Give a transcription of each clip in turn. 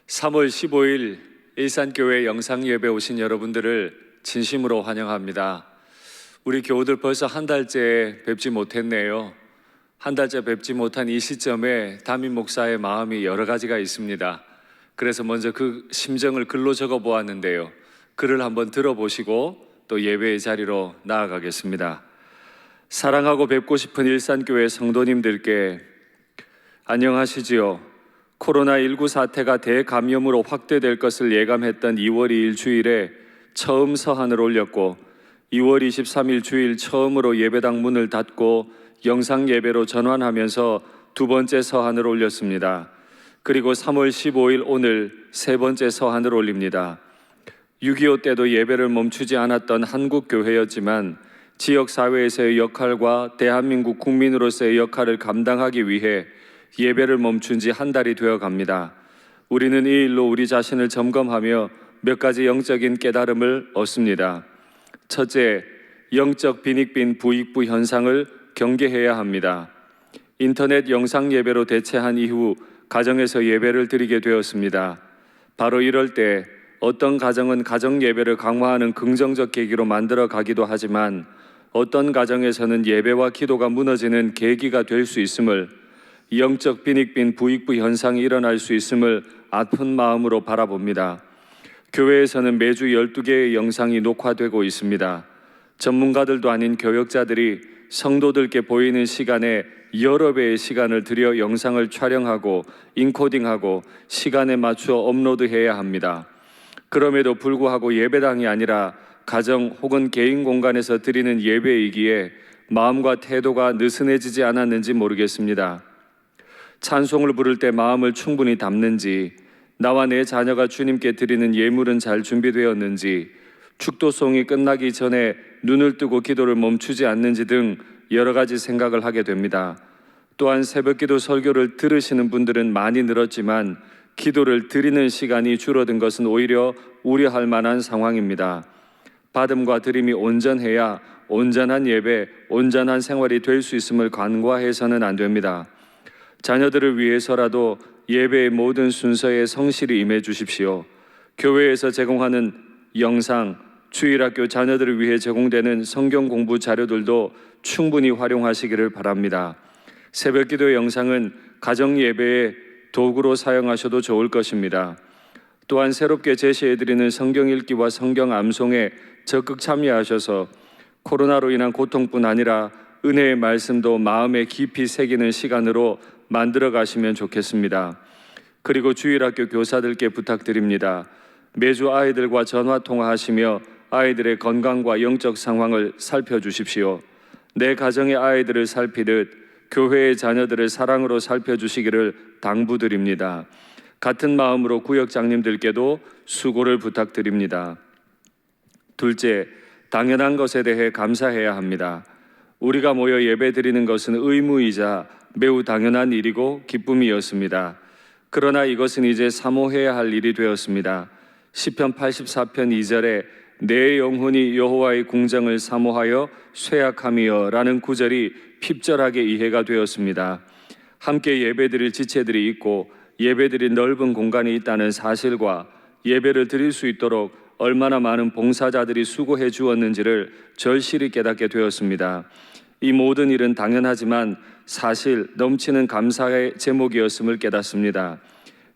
3월 15일 일산교회 영상예배 오신 여러분들을 진심으로 환영합니다. 우리 교우들 벌써 한 달째 뵙지 못했네요. 한 달째 뵙지 못한 이 시점에 담임 목사의 마음이 여러 가지가 있습니다. 그래서 먼저 그 심정을 글로 적어 보았는데요. 글을 한번 들어보시고 또 예배의 자리로 나아가겠습니다. 사랑하고 뵙고 싶은 일산교회 성도님들께 안녕하시지요. 코로나19 사태가 대감염으로 확대될 것을 예감했던 2월 2일 주일에 처음 서한을 올렸고 2월 23일 주일 처음으로 예배당 문을 닫고 영상 예배로 전환하면서 두 번째 서한을 올렸습니다. 그리고 3월 15일 오늘 세 번째 서한을 올립니다. 6.25 때도 예배를 멈추지 않았던 한국교회였지만 지역사회에서의 역할과 대한민국 국민으로서의 역할을 감당하기 위해 예배를 멈춘 지 한 달이 되어 갑니다. 우리는 이 일로 우리 자신을 점검하며 몇 가지 영적인 깨달음을 얻습니다. 첫째, 영적 빈익빈 부익부 현상을 경계해야 합니다. 인터넷 영상 예배로 대체한 이후 가정에서 예배를 드리게 되었습니다. 바로 이럴 때 어떤 가정은 가정 예배를 강화하는 긍정적 계기로 만들어 가기도 하지만 어떤 가정에서는 예배와 기도가 무너지는 계기가 될 수 있음을, 영적 빈익빈 부익부 현상이 일어날 수 있음을 아픈 마음으로 바라봅니다. 교회에서는 매주 12개의 영상이 녹화되고 있습니다. 전문가들도 아닌 교역자들이 성도들께 보이는 시간에 여러 배의 시간을 들여 영상을 촬영하고 인코딩하고 시간에 맞추어 업로드해야 합니다. 그럼에도 불구하고 예배당이 아니라 가정 혹은 개인 공간에서 드리는 예배이기에 마음과 태도가 느슨해지지 않았는지 모르겠습니다. 찬송을 부를 때 마음을 충분히 담는지, 나와 내 자녀가 주님께 드리는 예물은 잘 준비되었는지, 축도송이 끝나기 전에 눈을 뜨고 기도를 멈추지 않는지 등 여러 가지 생각을 하게 됩니다. 또한 새벽기도 설교를 들으시는 분들은 많이 늘었지만 기도를 드리는 시간이 줄어든 것은 오히려 우려할 만한 상황입니다. 받음과 드림이 온전해야 온전한 예배, 온전한 생활이 될 수 있음을 간과해서는 안 됩니다. 자녀들을 위해서라도 예배의 모든 순서에 성실히 임해 주십시오. 교회에서 제공하는 영상, 주일학교 자녀들을 위해 제공되는 성경 공부 자료들도 충분히 활용하시기를 바랍니다. 새벽기도 영상은 가정 예배의 도구로 사용하셔도 좋을 것입니다. 또한 새롭게 제시해드리는 성경 읽기와 성경 암송에 적극 참여하셔서 코로나로 인한 고통뿐 아니라 은혜의 말씀도 마음에 깊이 새기는 시간으로 만들어 가시면 좋겠습니다. 그리고 주일학교 교사들께 부탁드립니다. 매주 아이들과 전화 통화하시며 아이들의 건강과 영적 상황을 살펴주십시오. 내 가정의 아이들을 살피듯 교회의 자녀들을 사랑으로 살펴주시기를 당부드립니다. 같은 마음으로 구역장님들께도 수고를 부탁드립니다. 둘째, 당연한 것에 대해 감사해야 합니다. 우리가 모여 예배드리는 것은 의무이자 매우 당연한 일이고 기쁨이었습니다. 그러나 이것은 이제 사모해야 할 일이 되었습니다. 시편 84편 2절에 내 영혼이 여호와의 궁정을 사모하여 쇠약함이여 라는 구절이 핍절하게 이해가 되었습니다. 함께 예배드릴 지체들이 있고 예배드릴 넓은 공간이 있다는 사실과 예배를 드릴 수 있도록 얼마나 많은 봉사자들이 수고해 주었는지를 절실히 깨닫게 되었습니다. 이 모든 일은 당연하지만 사실 넘치는 감사의 제목이었음을 깨닫습니다.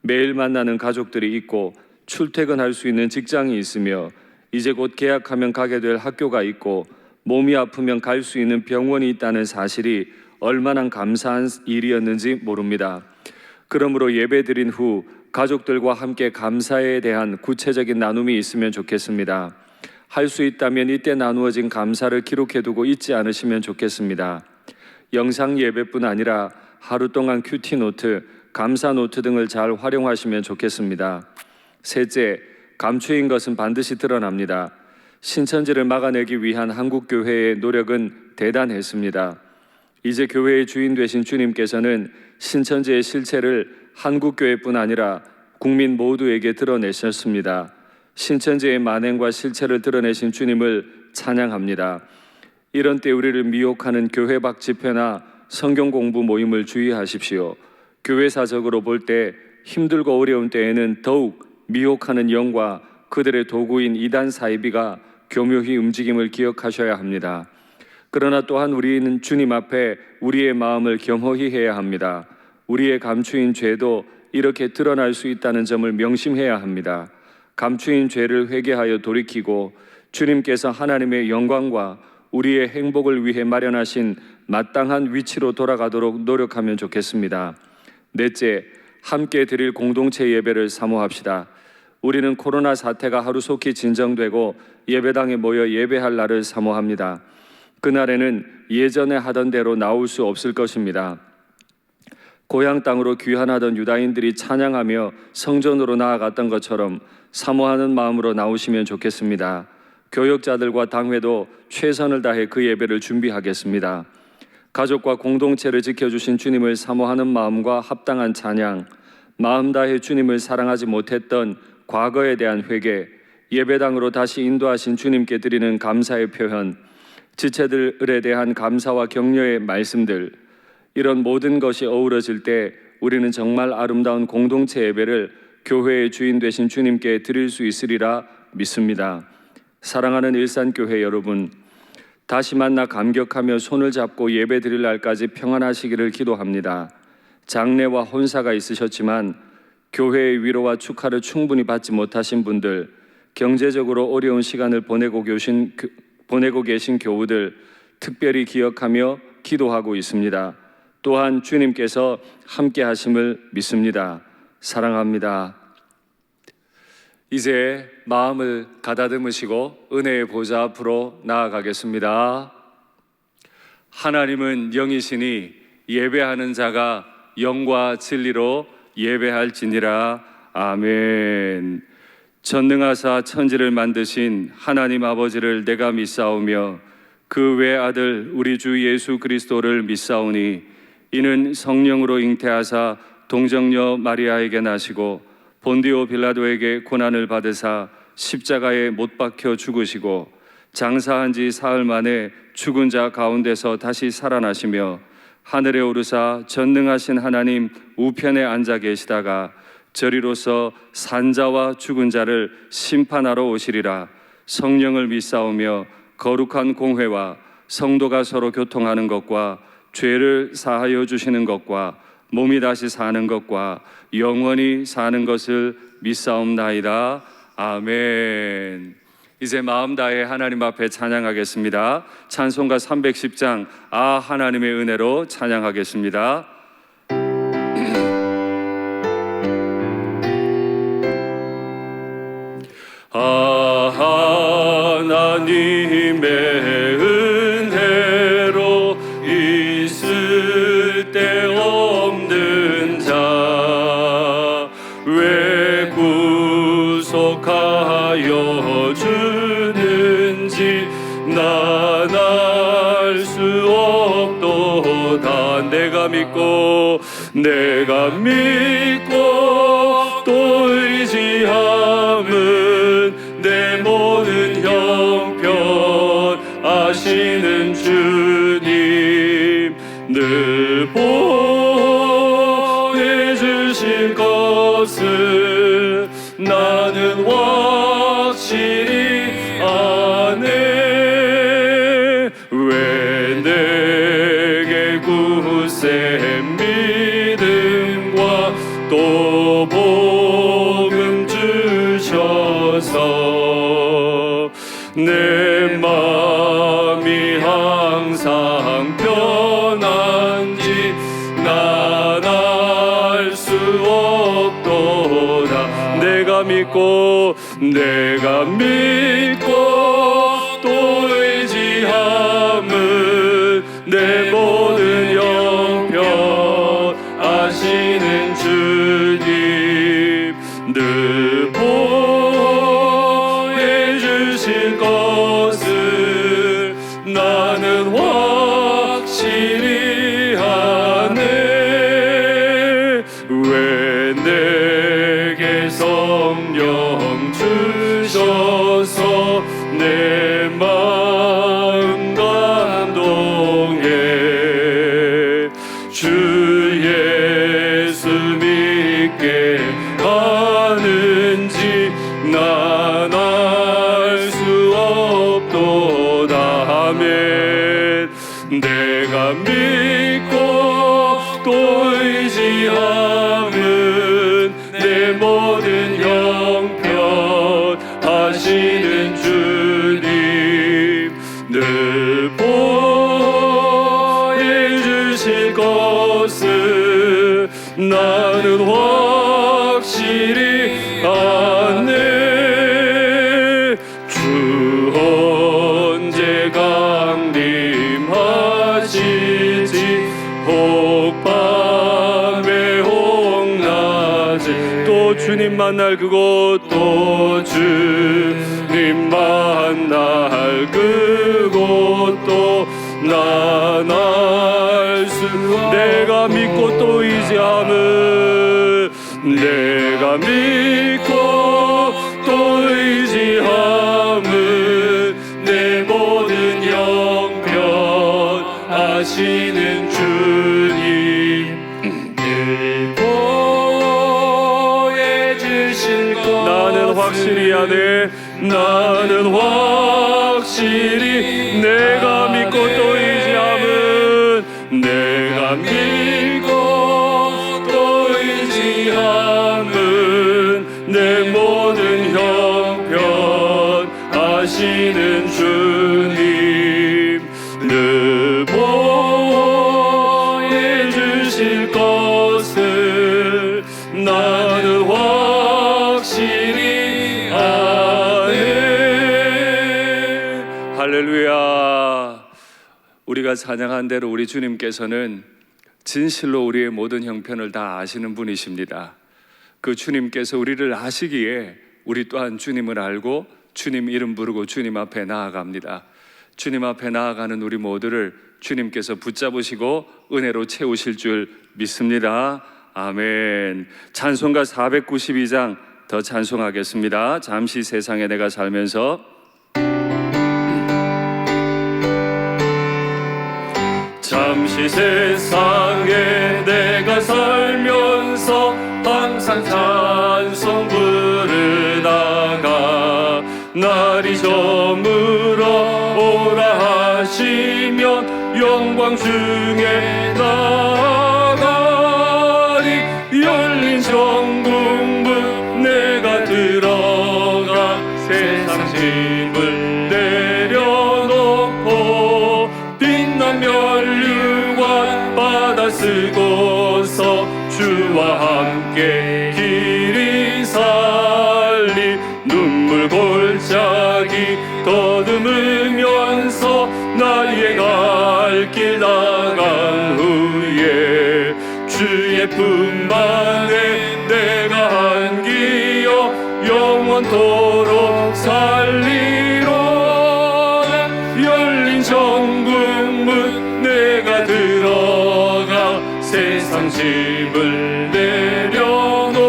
매일 만나는 가족들이 있고 출퇴근할 수 있는 직장이 있으며 이제 곧 개학하면 가게 될 학교가 있고 몸이 아프면 갈 수 있는 병원이 있다는 사실이 얼마나 감사한 일이었는지 모릅니다. 그러므로 예배 드린 후 가족들과 함께 감사에 대한 구체적인 나눔이 있으면 좋겠습니다. 할 수 있다면 이때 나누어진 감사를 기록해두고 잊지 않으시면 좋겠습니다. 영상 예배뿐 아니라 하루 동안 큐티 노트, 감사 노트 등을 잘 활용하시면 좋겠습니다. 셋째, 감추인 것은 반드시 드러납니다. 신천지를 막아내기 위한 한국교회의 노력은 대단했습니다. 이제 교회의 주인 되신 주님께서는 신천지의 실체를 한국교회뿐 아니라 국민 모두에게 드러내셨습니다. 신천지의 만행과 실체를 드러내신 주님을 찬양합니다. 이런 때 우리를 미혹하는 교회 밖 집회나 성경 공부 모임을 주의하십시오. 교회사적으로 볼 때 힘들고 어려운 때에는 더욱 미혹하는 영과 그들의 도구인 이단 사이비가 교묘히 움직임을 기억하셔야 합니다. 그러나 또한 우리는 주님 앞에 우리의 마음을 겸허히 해야 합니다. 우리의 감추인 죄도 이렇게 드러날 수 있다는 점을 명심해야 합니다. 감추인 죄를 회개하여 돌이키고 주님께서 하나님의 영광과 우리의 행복을 위해 마련하신 마땅한 위치로 돌아가도록 노력하면 좋겠습니다. 넷째, 함께 드릴 공동체 예배를 사모합시다. 우리는 코로나 사태가 하루속히 진정되고 예배당에 모여 예배할 날을 사모합니다. 그날에는 예전에 하던 대로 나올 수 없을 것입니다. 고향 땅으로 귀환하던 유다인들이 찬양하며 성전으로 나아갔던 것처럼 사모하는 마음으로 나오시면 좋겠습니다. 교역자들과 당회도 최선을 다해 그 예배를 준비하겠습니다. 가족과 공동체를 지켜주신 주님을 사모하는 마음과 합당한 찬양, 마음 다해 주님을 사랑하지 못했던 과거에 대한 회개, 예배당으로 다시 인도하신 주님께 드리는 감사의 표현, 지체들에 대한 감사와 격려의 말씀들, 이런 모든 것이 어우러질 때 우리는 정말 아름다운 공동체 예배를 교회의 주인 되신 주님께 드릴 수 있으리라 믿습니다. 사랑하는 일산교회 여러분, 다시 만나 감격하며 손을 잡고 예배 드릴 날까지 평안하시기를 기도합니다. 장례와 혼사가 있으셨지만 교회의 위로와 축하를 충분히 받지 못하신 분들, 경제적으로 어려운 시간을 보내고 계신 교우들 특별히 기억하며 기도하고 있습니다. 또한 주님께서 함께 하심을 믿습니다. 사랑합니다. 이제 마음을 가다듬으시고 은혜의 보좌 앞으로 나아가겠습니다. 하나님은 영이시니 예배하는 자가 영과 진리로 예배할지니라. 아멘. 전능하사 천지를 만드신 하나님 아버지를 내가 믿사오며 그 외아들 우리 주 예수 그리스도를 믿사오니 이는 성령으로 잉태하사 동정녀 마리아에게 나시고 본디오 빌라도에게 고난을 받으사 십자가에 못 박혀 죽으시고 장사한 지 사흘 만에 죽은 자 가운데서 다시 살아나시며 하늘에 오르사 전능하신 하나님 우편에 앉아 계시다가 저리로서 산자와 죽은 자를 심판하러 오시리라. 성령을 믿사오며 거룩한 공회와 성도가 서로 교통하는 것과 죄를 사하여 주시는 것과 몸이 다시 사는 것과 영원히 사는 것을 믿사옵나이다. 아멘. 이제 마음 다해 하나님 앞에 찬양하겠습니다. 찬송가 310장 아 하나님의 은혜로 찬양하겠습니다. 아 하나님의 은혜로 있을 때 없는 자 왜 구속하여 주는지 난 알 수 없도다. 내가 믿고 또 의지함은 내 모든 형편 아시는 주님 늘 보내주신 것을 나는 확실히 아네. 왜 내게 굳센 믿음과 또 복음 주셔서 내 마음이 항상 편한지 난 알 수 없도다. 내가 믿고 또 의지함은 내 모든 형편 아시는 주님 늘 보내주신 것을 나는 확실히 아네. 왜 내게 성령 주셔서 내 마음 감동해. 주 예수 믿 있게 하는지 난 알 수 없도다. 아멘. 내가 믿고 또 의지함은 내 모든 형편 하시는 주님 늘 보여주실 것을 나는 확실히 아네. 주 언제 강림하실지 혹 밤에 혹 낮에 또 주님 만날 그곳 또 주님 만날 그곳도 난 알 수 내가 믿고 또 의지함은 내가 믿고 또 의지함은 내 모든 형편 하시는 주님 늘 보여주실 것 나는 확실히 하네. 나는 확실히 내가 믿고 또 의지함은 내가 믿고 또 의지함은 내 모든 형편 하시는 주님 늘 보여주실 것을 나는 확실히 아네. 할렐루야. 우리가 찬양한 대로 우리 주님께서는 진실로 우리의 모든 형편을 다 아시는 분이십니다. 그 주님께서 우리를 아시기에 우리 또한 주님을 알고 주님 이름 부르고 주님 앞에 나아갑니다. 주님 앞에 나아가는 우리 모두를 주님께서 붙잡으시고 은혜로 채우실 줄 믿습니다. 아멘. 찬송가 492장 더 찬송하겠습니다. 잠시 세상에 내가 살면서. 잠시 세상에 내가 살면서 항상 찬송 부르다가 날이 저물어 오라 하시면 영광 중에 나가리. 열린 정금문 내가 들어가 세상 짐을 내려놓고 빛난 면류관 받아 쓰고서 주와 함께 길이 살리. 눈물 골짜기 더듬으면서 나의 갈 길 나간 후에 주의 품만에 내가 안기어 영원토록 살리로다. 열린 정금문 내가 들어가 세상 짐을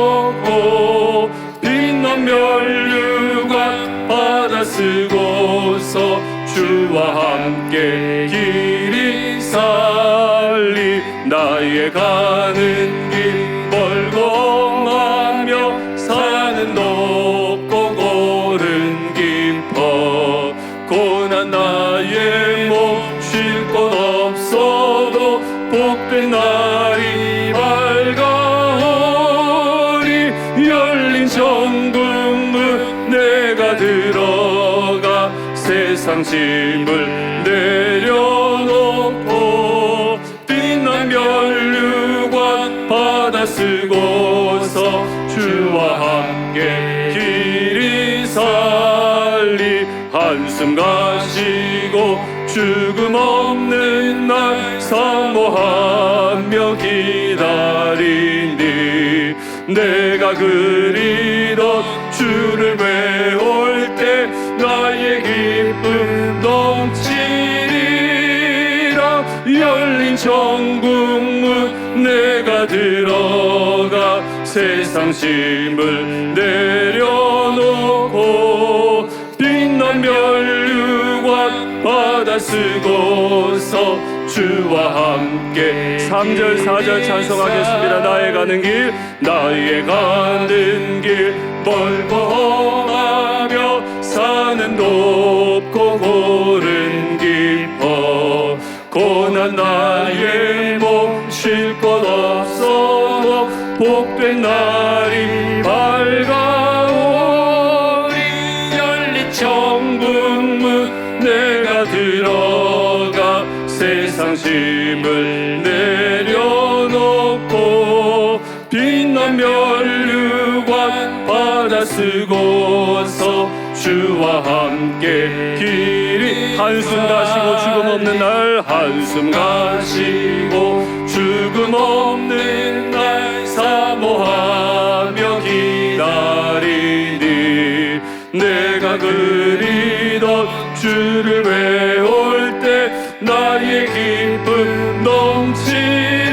내려놓고 빛난 면류관 받아 쓰고서 주와 함께 길이 살리. 나의 가는 길 멀고하며 사는 높고 고른 깊어 고난 나의 몸 쉴 곳 없어도 복된 날이 밝아오리. 열린 정금문 내가 들어가 세상 짐을 내려놓고 빛난 면류관 받아 쓰고서 주와 함께 길이 살리. 한숨 가시고 죽음 없는 날 사모하며 기다리니 내가 그리던 주를 배울 때 나의 기쁨 넘치리라. 열린 정금문 내가 들어가 세상 짐을 내려놓고 빛난 면류관 받아 쓰고서 주 주와 함께 3절 4절 찬송하겠습니다. 나의 가는 길 나의 가는 길 멀고 험하며 산은 높고 고른 깊어 고난 나의 몸 쉴 곳 없어도 복된 날이 밝아오리 열린 천국문 내가 들어가 세상 짐을 내려놓고 빛난 면류관 받아 쓰고서 주와 함께 길이 한숨 가시고 죽음 없는 날 한숨 가시고 죽음 없는 날 사모하며 기다리니 내가 그리던 주를 외울 때 나의 기쁨 넘치리라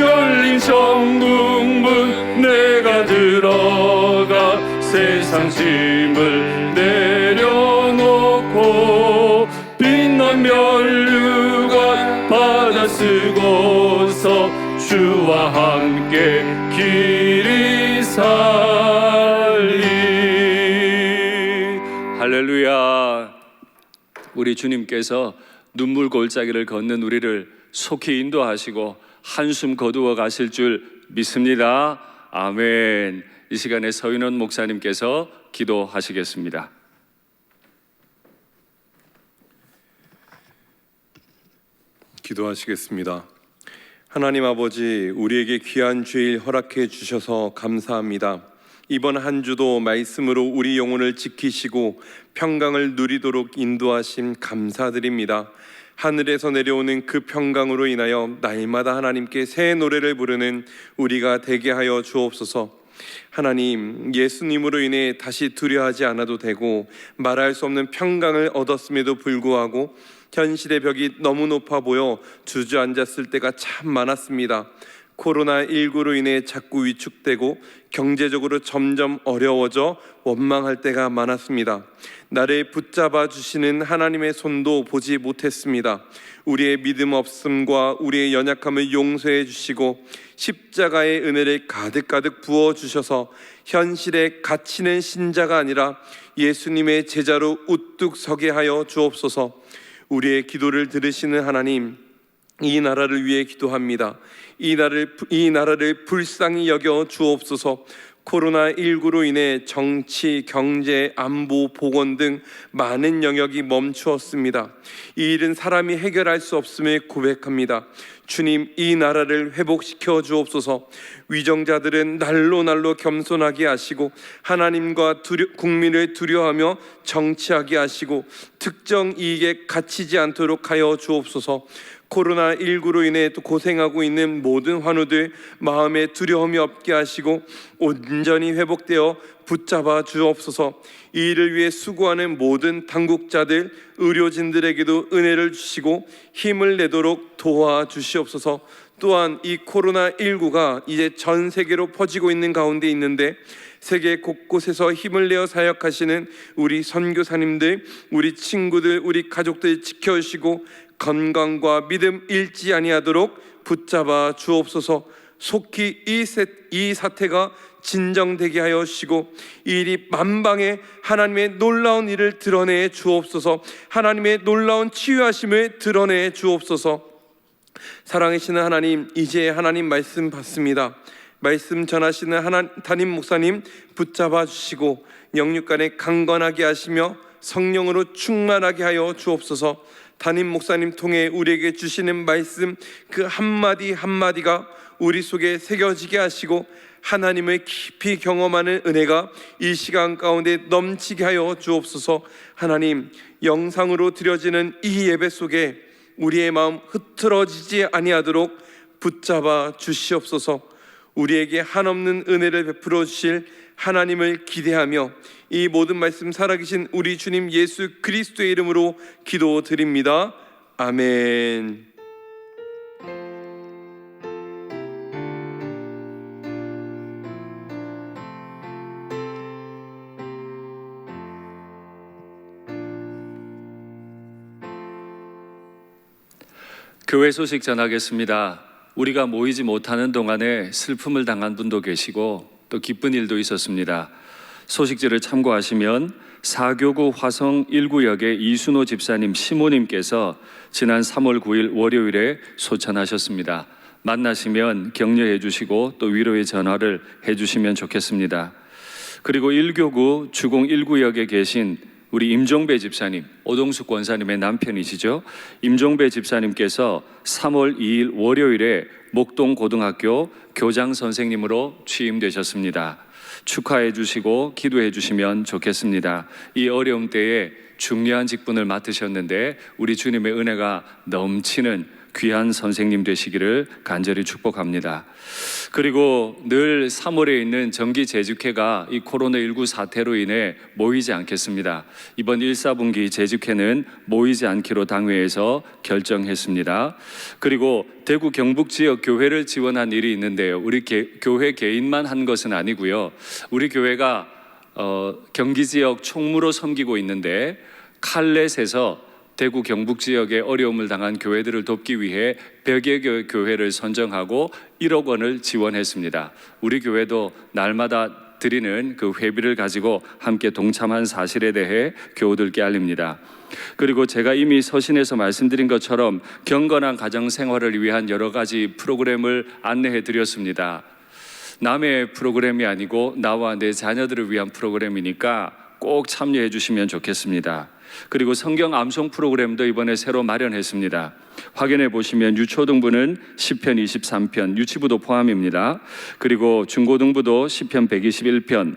열린 천국문 내가 들어가 세상 짐을 내려놓고 빛난 면류관 받아 쓰고서 주와 함께 길이 살리. 할렐루야. 우리 주님께서 눈물 골짜기를 걷는 우리를 속히 인도하시고 한숨 거두어 가실 줄 믿습니다. 아멘. 이 시간에 서인원 목사님께서 기도하시겠습니다. 기도하시겠습니다. 하나님 아버지, 우리에게 귀한 주일 허락해 주셔서 감사합니다. 이번 한 주도 말씀으로 우리 영혼을 지키시고 평강을 누리도록 인도하심 감사드립니다. 하늘에서 내려오는 그 평강으로 인하여 날마다 하나님께 새 노래를 부르는 우리가 되게 하여 주옵소서. 하나님, 예수님으로 인해 다시 두려워하지 않아도 되고 말할 수 없는 평강을 얻었음에도 불구하고 현실의 벽이 너무 높아 보여 주저앉았을 때가 참 많았습니다. 코로나19로 인해 자꾸 위축되고 경제적으로 점점 어려워져 원망할 때가 많았습니다. 나를 붙잡아 주시는 하나님의 손도 보지 못했습니다. 우리의 믿음 없음과 우리의 연약함을 용서해 주시고 십자가의 은혜를 가득가득 부어 주셔서 현실에 갇히는 신자가 아니라 예수님의 제자로 우뚝 서게 하여 주옵소서. 우리의 기도를 들으시는 하나님, 이 나라를 위해 기도합니다. 이 나라를 불쌍히 여겨 주옵소서. 코로나19로 인해 정치, 경제, 안보, 보건 등 많은 영역이 멈추었습니다. 이 일은 사람이 해결할 수 없음을 고백합니다. 주님, 이 나라를 회복시켜 주옵소서. 위정자들은 날로 날로 겸손하게 하시고 하나님과 국민을 두려워하며 정치하게 하시고 특정 이익에 갇히지 않도록 하여 주옵소서. 코로나19로 인해 또 고생하고 있는 모든 환우들 마음에 두려움이 없게 하시고 온전히 회복되어 붙잡아 주옵소서. 이 일을 위해 수고하는 모든 당국자들, 의료진들에게도 은혜를 주시고 힘을 내도록 도와주시옵소서. 또한 이 코로나19가 이제 전 세계로 퍼지고 있는 가운데 있는데 세계 곳곳에서 힘을 내어 사역하시는 우리 선교사님들, 우리 친구들, 우리 가족들 지켜주시고 건강과 믿음 잃지 아니하도록 붙잡아 주옵소서. 속히 이 사태가 진정되게 하여 주시고 이 일이 만방에 하나님의 놀라운 일을 드러내 주옵소서. 하나님의 놀라운 치유하심을 드러내 주옵소서. 사랑하시는 하나님, 이제 하나님 말씀 받습니다. 말씀 전하시는 담임 목사님 붙잡아 주시고 영육간에 강건하게 하시며 성령으로 충만하게 하여 주옵소서. 담임 목사님 통해 우리에게 주시는 말씀 그 한마디 한마디가 우리 속에 새겨지게 하시고 하나님을 깊이 경험하는 은혜가 이 시간 가운데 넘치게 하여 주옵소서. 하나님, 영상으로 드려지는 이 예배 속에 우리의 마음 흐트러지지 아니하도록 붙잡아 주시옵소서. 우리에게 한없는 은혜를 베풀어 주실 하나님을 기대하며 이 모든 말씀 살아계신 우리 주님 예수 그리스도의 이름으로 기도드립니다. 아멘. 교회 소식 전하겠습니다. 우리가 모이지 못하는 동안에 슬픔을 당한 분도 계시고 또 기쁜 일도 있었습니다. 소식지를 참고하시면 사교구 화성 1구역의 이순호 집사님 시모님께서 지난 3월 9일 월요일에 소천하셨습니다. 만나시면 격려해 주시고 또 위로의 전화를 해 주시면 좋겠습니다. 그리고 1교구 주공 1구역에 계신 우리 임종배 집사님, 오동숙 권사님의 남편이시죠. 임종배 집사님께서 3월 2일 월요일에 목동고등학교 교장 선생님으로 취임되셨습니다. 축하해 주시고 기도해 주시면 좋겠습니다. 이 어려움 때에 중요한 직분을 맡으셨는데 우리 주님의 은혜가 넘치는 귀한 선생님 되시기를 간절히 축복합니다. 그리고 늘 3월에 있는 정기 재직회가 이 코로나19 사태로 인해 모이지 않겠습니다. 이번 1, 4분기 재직회는 모이지 않기로 당회에서 결정했습니다. 그리고 대구 경북 지역 교회를 지원한 일이 있는데요. 우리 교회 개인만 한 것은 아니고요. 우리 교회가 경기 지역 총무로 섬기고 있는데 칼렛에서 대구 경북 지역에 어려움을 당한 교회들을 돕기 위해 100여 개의 교회를 선정하고 1억 원을 지원했습니다. 우리 교회도 날마다 드리는 그 회비를 가지고 함께 동참한 사실에 대해 교우들께 알립니다. 그리고 제가 이미 서신에서 말씀드린 것처럼 경건한 가정 생활을 위한 여러 가지 프로그램을 안내해 드렸습니다. 남의 프로그램이 아니고 나와 내 자녀들을 위한 프로그램이니까 꼭 참여해 주시면 좋겠습니다. 그리고 성경 암송 프로그램도 이번에 새로 마련했습니다. 확인해 보시면 유초등부는 시편 23편, 유치부도 포함입니다. 그리고 중고등부도 시편 121편,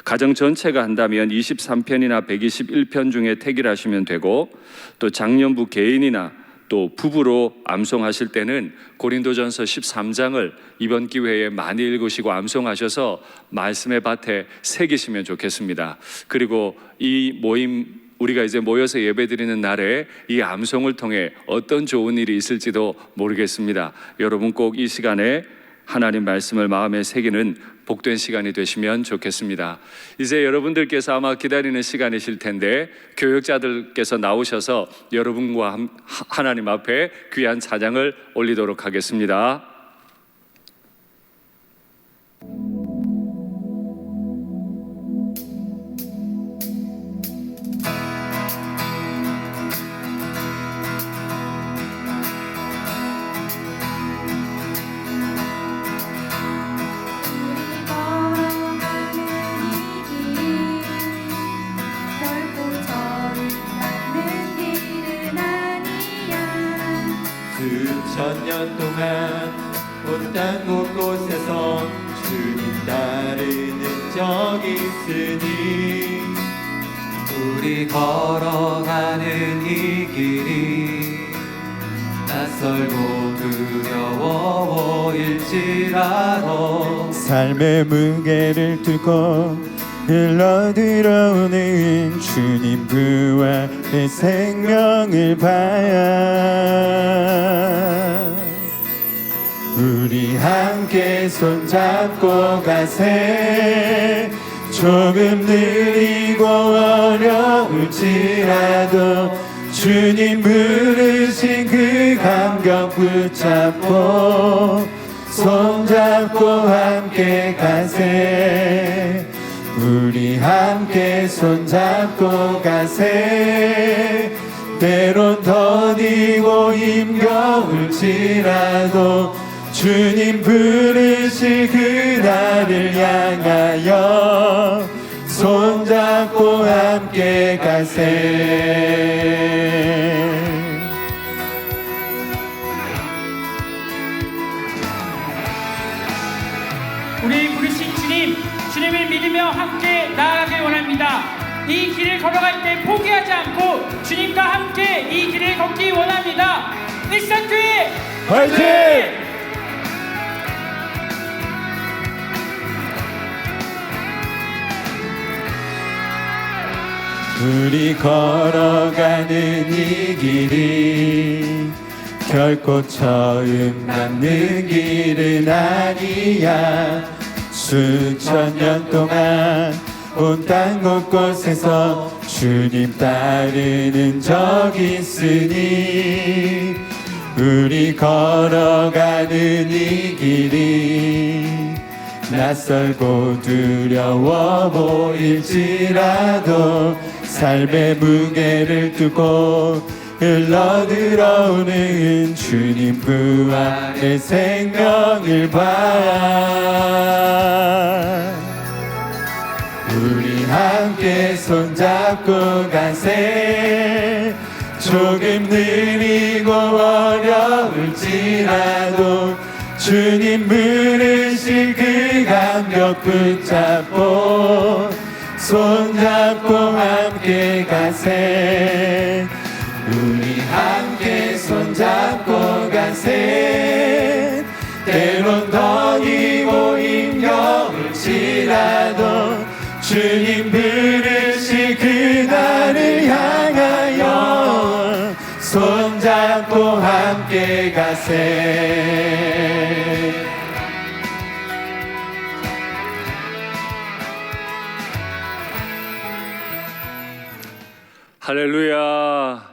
가정 전체가 한다면 23편이나 121편 중에 택일하시면 되고, 또 장년부 개인이나 또 부부로 암송하실 때는 고린도전서 13장을 이번 기회에 많이 읽으시고 암송하셔서 말씀의 밭에 새기시면 좋겠습니다. 그리고 이 모임 우리가 이제 모여서 예배드리는 날에 이 암송을 통해 어떤 좋은 일이 있을지도 모르겠습니다. 여러분 꼭 이 시간에 하나님 말씀을 마음에 새기는 복된 시간이 되시면 좋겠습니다. 이제 여러분들께서 아마 기다리는 시간이실 텐데 교역자들께서 나오셔서 여러분과 하나님 앞에 귀한 찬양을 올리도록 하겠습니다. 수천 년 동안 온 땅 곳곳에서 주님 따르는 적이 있으니 우리 걸어가는 이 길이 낯설고 두려워 보일지라도 삶의 무게를 뚫고 흘러들어오는 주님 부활 내 생명을 봐야 우리 함께 손잡고 가세. 조금 느리고 어려울지라도 주님 부르신 그 감격 붙잡고 손잡고 함께 가세. 우리 함께 손잡고 가세. 때론 더디고 힘겨울지라도 주님 부르실 그날을 향하여 손잡고 함께 가세. 우리 부르신 주님을 믿으며 함께 나아가길 원합니다. 이 길을 걸어갈 때 포기하지 않고 주님과 함께 이 길을 걷기 원합니다. 일산교회 화이팅! 우리 걸어가는 이 길이 결코 처음 닿는 길은 아니야. 수천 년 동안 온 땅 곳곳에서 주님 따르는 적이 있으니 우리 걸어가는 이 길이 낯설고 두려워 보일지라도 삶의 무게를 뚫고 흘러들어오는 주님 부활의 생명을 봐. 우리 함께 손잡고 가세. 조금 느리고 어려울지라도 주님 부르실 그 감격 붙잡고 손잡고 함께 가세. 우리 함께 손잡고 가세. 때론 더디고 힘겨울지라도 주님 부르실 그날을 향하여 손잡고 함께 가세. 할렐루야.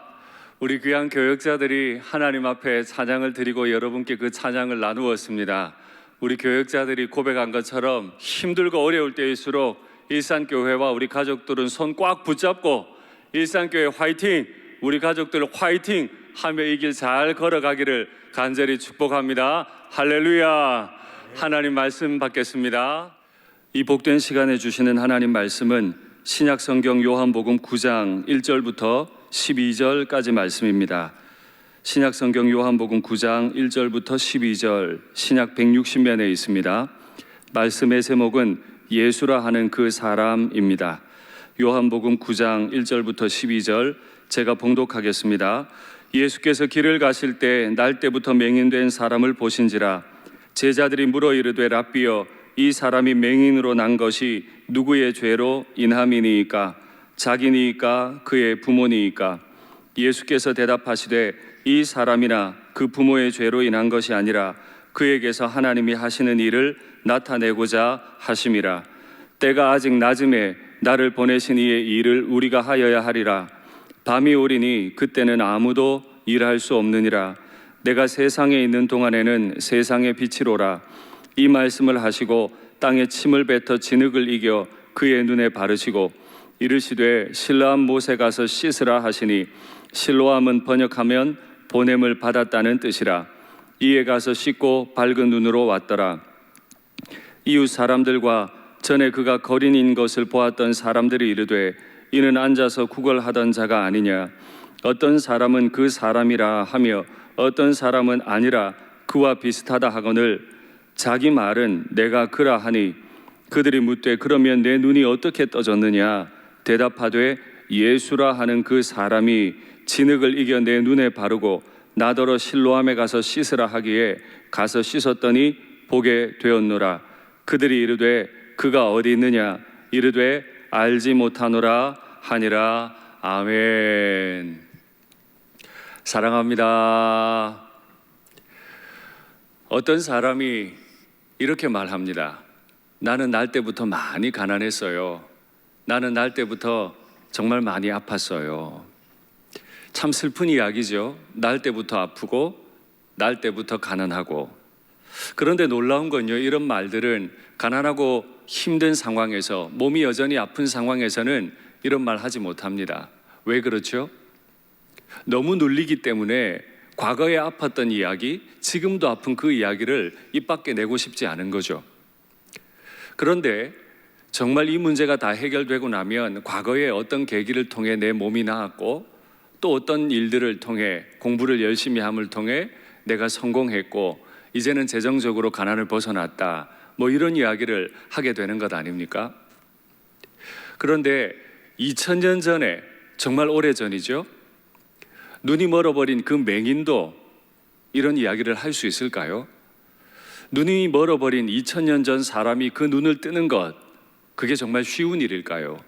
우리 귀한 교역자들이 하나님 앞에 찬양을 드리고 여러분께 그 찬양을 나누었습니다. 우리 교역자들이 고백한 것처럼 힘들고 어려울 때일수록 일산교회와 우리 가족들은 손 꽉 붙잡고 일산교회 화이팅! 우리 가족들 화이팅! 하며 이 길 잘 걸어가기를 간절히 축복합니다. 할렐루야. 하나님 말씀 받겠습니다. 이 복된 시간에 주시는 하나님 말씀은 신약성경 요한복음 9장 1절부터 12절까지 말씀입니다. 신약성경 요한복음 9장 1절부터 12절, 신약 160면에 있습니다. 말씀의 제목은 예수라 하는 그 사람입니다. 요한복음 9장 1절부터 12절 제가 봉독하겠습니다. 예수께서 길을 가실 때 날때부터 맹인된 사람을 보신지라. 제자들이 물어 이르되 랍비여, 이 사람이 맹인으로 난 것이 누구의 죄로 인함이니이까? 자기니이까 그의 부모니이까? 예수께서 대답하시되 이 사람이나 그 부모의 죄로 인한 것이 아니라 그에게서 하나님이 하시는 일을 나타내고자 하심이라. 때가 아직 낮음에 나를 보내신 이의 일을 우리가 하여야 하리라. 밤이 오리니 그때는 아무도 일할 수 없느니라. 내가 세상에 있는 동안에는 세상의 빛이로라. 이 말씀을 하시고 땅에 침을 뱉어 진흙을 이겨 그의 눈에 바르시고 이르시되 실로암 못에 가서 씻으라 하시니, 실로암은 번역하면 보냄을 받았다는 뜻이라. 이에 가서 씻고 밝은 눈으로 왔더라. 이웃 사람들과 전에 그가 거린인 것을 보았던 사람들이 이르되 이는 앉아서 구걸하던 자가 아니냐. 어떤 사람은 그 사람이라 하며 어떤 사람은 아니라 그와 비슷하다 하거늘 자기 말은 내가 그라 하니, 그들이 묻되 그러면 내 눈이 어떻게 떠졌느냐. 대답하되 예수라 하는 그 사람이 진흙을 이겨 내 눈에 바르고 나더러 실로암에 가서 씻으라 하기에 가서 씻었더니 보게 되었노라. 그들이 이르되 그가 어디 있느냐. 이르되 알지 못하노라 하니라. 아멘. 사랑합니다. 어떤 사람이 이렇게 말합니다. 나는 날 때부터 많이 가난했어요. 나는 날 때부터 정말 많이 아팠어요. 참 슬픈 이야기죠. 날 때부터 아프고 날 때부터 가난하고. 그런데 놀라운 건요, 이런 말들은 가난하고 힘든 상황에서, 몸이 여전히 아픈 상황에서는 이런 말 하지 못합니다. 왜 그렇죠? 너무 눌리기 때문에 과거에 아팠던 이야기, 지금도 아픈 그 이야기를 입 밖에 내고 싶지 않은 거죠. 그런데 정말 이 문제가 다 해결되고 나면 과거에 어떤 계기를 통해 내 몸이 나았고 또 어떤 일들을 통해, 공부를 열심히 함을 통해 내가 성공했고 이제는 재정적으로 가난을 벗어났다, 뭐 이런 이야기를 하게 되는 것 아닙니까? 그런데 2000년 전에, 정말 오래전이죠, 눈이 멀어버린 그 맹인도 이런 이야기를 할 수 있을까요? 눈이 멀어버린 2000년 전 사람이 그 눈을 뜨는 것, 그게 정말 쉬운 일일까요?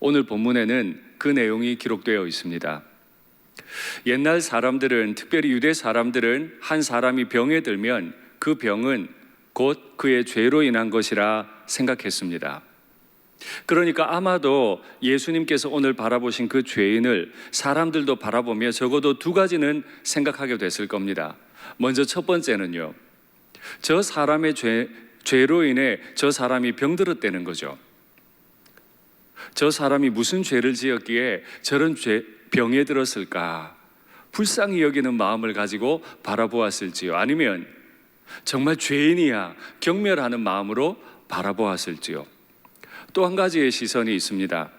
오늘 본문에는 그 내용이 기록되어 있습니다. 옛날 사람들은, 특별히 유대 사람들은 한 사람이 병에 들면 그 병은 곧 그의 죄로 인한 것이라 생각했습니다. 그러니까 아마도 예수님께서 오늘 바라보신 그 죄인을 사람들도 바라보며 적어도 두 가지는 생각하게 됐을 겁니다. 먼저 첫 번째는요, 저 사람의 죄로 인해 저 사람이 병들었다는 거죠. 저 사람이 무슨 죄를 지었기에 저런 병에 들었을까? 불쌍히 여기는 마음을 가지고 바라보았을지요? 아니면 정말 죄인이야 경멸하는 마음으로 바라보았을지요? 또 한 가지의 시선이 있습니다.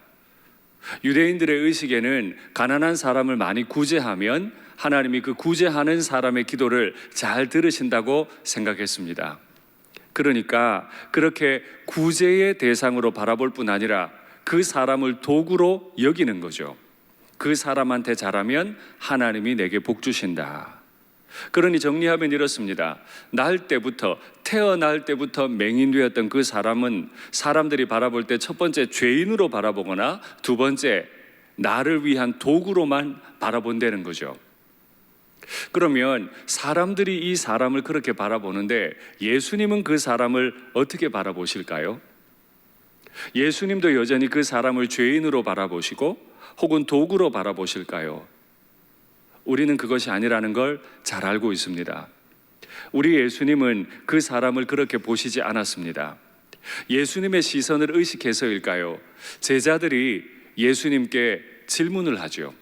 유대인들의 의식에는 가난한 사람을 많이 구제하면 하나님이 그 구제하는 사람의 기도를 잘 들으신다고 생각했습니다. 그러니까 그렇게 구제의 대상으로 바라볼 뿐 아니라 그 사람을 도구로 여기는 거죠. 그 사람한테 잘하면 하나님이 내게 복 주신다. 그러니 정리하면 이렇습니다. 태어날 때부터 맹인되었던 그 사람은 사람들이 바라볼 때 첫 번째 죄인으로 바라보거나 두 번째 나를 위한 도구로만 바라본다는 거죠. 그러면 사람들이 이 사람을 그렇게 바라보는데 예수님은 그 사람을 어떻게 바라보실까요? 예수님도 여전히 그 사람을 죄인으로 바라보시고 혹은 도구로 바라보실까요? 우리는 그것이 아니라는 걸 잘 알고 있습니다. 우리 예수님은 그 사람을 그렇게 보시지 않았습니다. 예수님의 시선을 의식해서일까요? 제자들이 예수님께 질문을 하죠.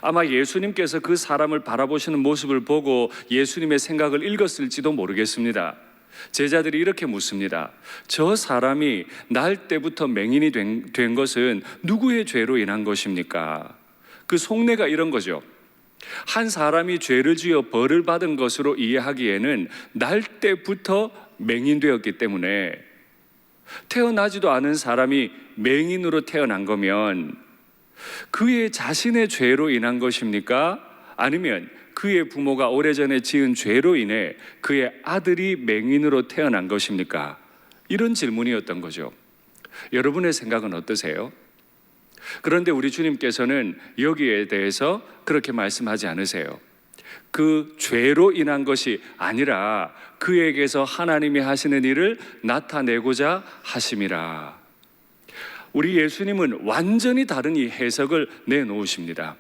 아마 예수님께서 그 사람을 바라보시는 모습을 보고 예수님의 생각을 읽었을지도 모르겠습니다. 제자들이 이렇게 묻습니다. 저 사람이 날 때부터 맹인이 된 것은 누구의 죄로 인한 것입니까? 그 속내가 이런 거죠. 한 사람이 죄를 지어 벌을 받은 것으로 이해하기에는 날 때부터 맹인되었기 때문에 태어나지도 않은 사람이 맹인으로 태어난 거면 그의 자신의 죄로 인한 것입니까? 아니면 그의 부모가 오래전에 지은 죄로 인해 그의 아들이 맹인으로 태어난 것입니까? 이런 질문이었던 거죠. 여러분의 생각은 어떠세요? 그런데 우리 주님께서는 여기에 대해서 그렇게 말씀하지 않으세요. 그 죄로 인한 것이 아니라 그에게서 하나님이 하시는 일을 나타내고자 하심이라. 우리 예수님은 완전히 다른 이 해석을 내놓으십니다.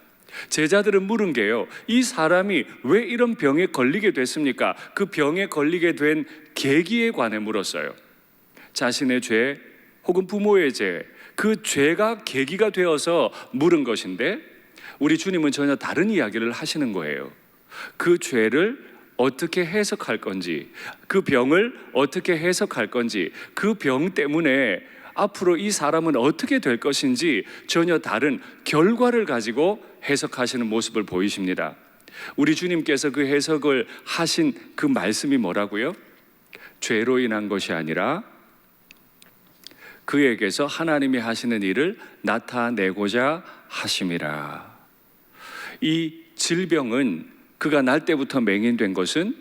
제자들은 물은 게요, 이 사람이 왜 이런 병에 걸리게 됐습니까? 그 병에 걸리게 된 계기에 관해 물었어요. 자신의 죄 혹은 부모의 죄, 그 죄가 계기가 되어서 물은 것인데 우리 주님은 전혀 다른 이야기를 하시는 거예요. 그 죄를 어떻게 해석할 건지, 그 병을 어떻게 해석할 건지, 그 병 때문에 앞으로 이 사람은 어떻게 될 것인지 전혀 다른 결과를 가지고 해석하시는 모습을 보이십니다. 우리 주님께서 그 해석을 하신 그 말씀이 뭐라고요? 죄로 인한 것이 아니라 그에게서 하나님이 하시는 일을 나타내고자 하심이라. 이 질병은 그가 날 때부터 맹인된 것은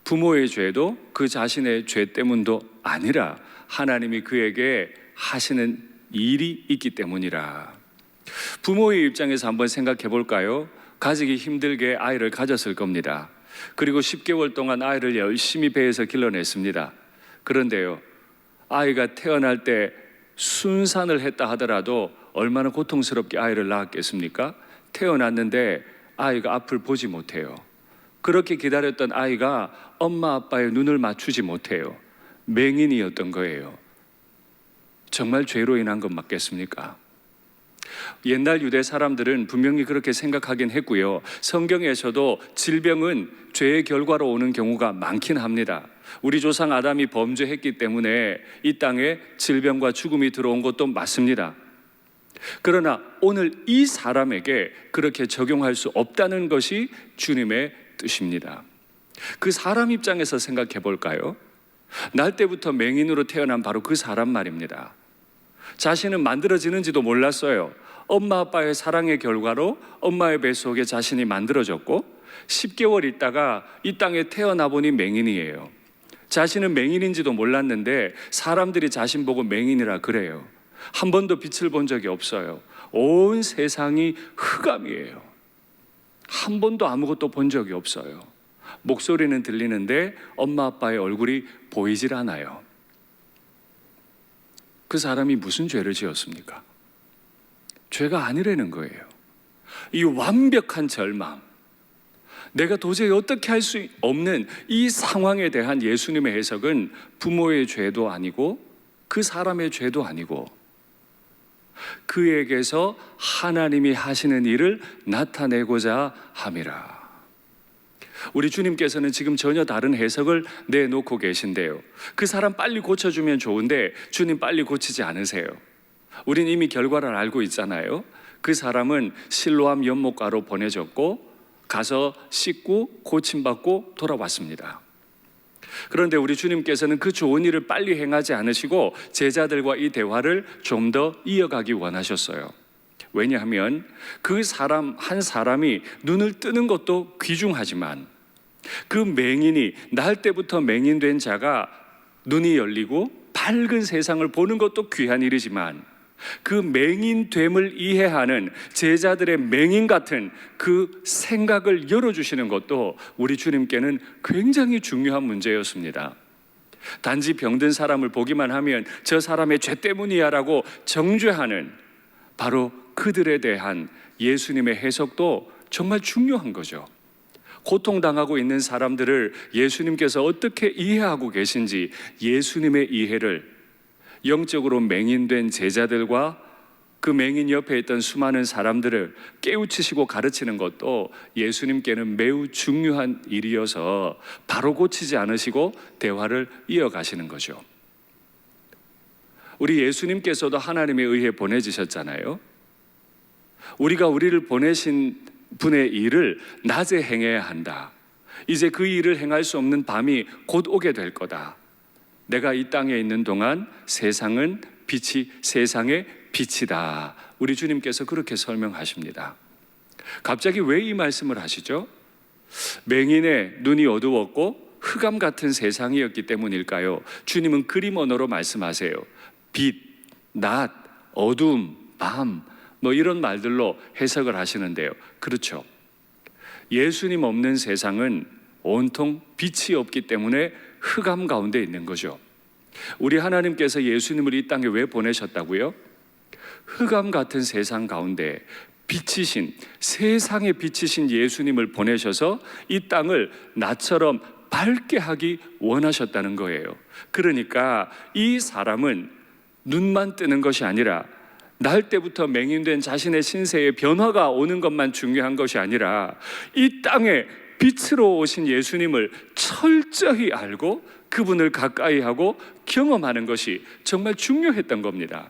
부모의 죄도 그 자신의 죄 때문도 아니라 하나님이 그에게 하시는 일이 있기 때문이라. 부모의 입장에서 한번 생각해 볼까요? 가지기 힘들게 아이를 가졌을 겁니다. 그리고 10개월 동안 아이를 열심히 배에서 길러냈습니다. 그런데요, 아이가 태어날 때 순산을 했다 하더라도 얼마나 고통스럽게 아이를 낳았겠습니까? 태어났는데 아이가 앞을 보지 못해요. 그렇게 기다렸던 아이가 엄마 아빠의 눈을 맞추지 못해요. 맹인이었던 거예요. 정말 죄로 인한 것 맞겠습니까? 옛날 유대 사람들은 분명히 그렇게 생각하긴 했고요. 성경에서도 질병은 죄의 결과로 오는 경우가 많긴 합니다. 우리 조상 아담이 범죄했기 때문에 이 땅에 질병과 죽음이 들어온 것도 맞습니다. 그러나 오늘 이 사람에게 그렇게 적용할 수 없다는 것이 주님의 뜻입니다. 그 사람 입장에서 생각해 볼까요? 날 때부터 맹인으로 태어난 바로 그 사람 말입니다. 자신은 만들어지는지도 몰랐어요. 엄마 아빠의 사랑의 결과로 엄마의 뱃속에 자신이 만들어졌고 10개월 있다가 이 땅에 태어나 보니 맹인이에요. 자신은 맹인인지도 몰랐는데 사람들이 자신 보고 맹인이라 그래요. 한 번도 빛을 본 적이 없어요. 온 세상이 흑암이에요. 한 번도 아무것도 본 적이 없어요. 목소리는 들리는데 엄마 아빠의 얼굴이 보이질 않아요. 그 사람이 무슨 죄를 지었습니까? 죄가 아니라는 거예요. 이 완벽한 절망, 내가 도저히 어떻게 할 수 없는 이 상황에 대한 예수님의 해석은 부모의 죄도 아니고 그 사람의 죄도 아니고 그에게서 하나님이 하시는 일을 나타내고자 함이라. 우리 주님께서는 지금 전혀 다른 해석을 내놓고 계신데요. 그 사람 빨리 고쳐주면 좋은데 주님 빨리 고치지 않으세요. 우린 이미 결과를 알고 있잖아요. 그 사람은 실로암 연못가로 보내졌고 가서 씻고 고침받고 돌아왔습니다. 그런데 우리 주님께서는 그 좋은 일을 빨리 행하지 않으시고 제자들과 이 대화를 좀 더 이어가기 원하셨어요. 왜냐하면 그 사람 한 사람이 눈을 뜨는 것도 귀중하지만 그 맹인이 날 때부터 맹인된 자가 눈이 열리고 밝은 세상을 보는 것도 귀한 일이지만 그 맹인됨을 이해하는 제자들의 맹인 같은 그 생각을 열어주시는 것도 우리 주님께는 굉장히 중요한 문제였습니다. 단지 병든 사람을 보기만 하면 저 사람의 죄 때문이야 라고 정죄하는 바로 그들에 대한 예수님의 해석도 정말 중요한 거죠. 고통당하고 있는 사람들을 예수님께서 어떻게 이해하고 계신지 예수님의 이해를 영적으로 맹인된 제자들과 그 맹인 옆에 있던 수많은 사람들을 깨우치시고 가르치는 것도 예수님께는 매우 중요한 일이어서 바로 고치지 않으시고 대화를 이어가시는 거죠. 우리 예수님께서도 하나님에 의해 보내지셨잖아요. 우리가 우리를 보내신 분의 일을 낮에 행해야 한다. 이제 그 일을 행할 수 없는 밤이 곧 오게 될 거다. 내가 이 땅에 있는 동안 세상은 세상의 빛이다. 우리 주님께서 그렇게 설명하십니다. 갑자기 왜 이 말씀을 하시죠? 맹인의 눈이 어두웠고 흑암 같은 세상이었기 때문일까요? 주님은 그림 언어로 말씀하세요. 빛, 낮, 어둠, 밤, 이런 말들로 해석을 하시는데요. 그렇죠. 예수님 없는 세상은 온통 빛이 없기 때문에 흑암 가운데 있는 거죠. 우리 하나님께서 예수님을 이 땅에 왜 보내셨다고요? 흑암 같은 세상 가운데 빛이신, 세상의 빛이신 예수님을 보내셔서 이 땅을 나처럼 밝게 하기 원하셨다는 거예요. 그러니까 이 사람은 눈만 뜨는 것이 아니라 날 때부터 맹인된 자신의 신세에 변화가 오는 것만 중요한 것이 아니라 이 땅에 빛으로 오신 예수님을 철저히 알고 그분을 가까이 하고 경험하는 것이 정말 중요했던 겁니다.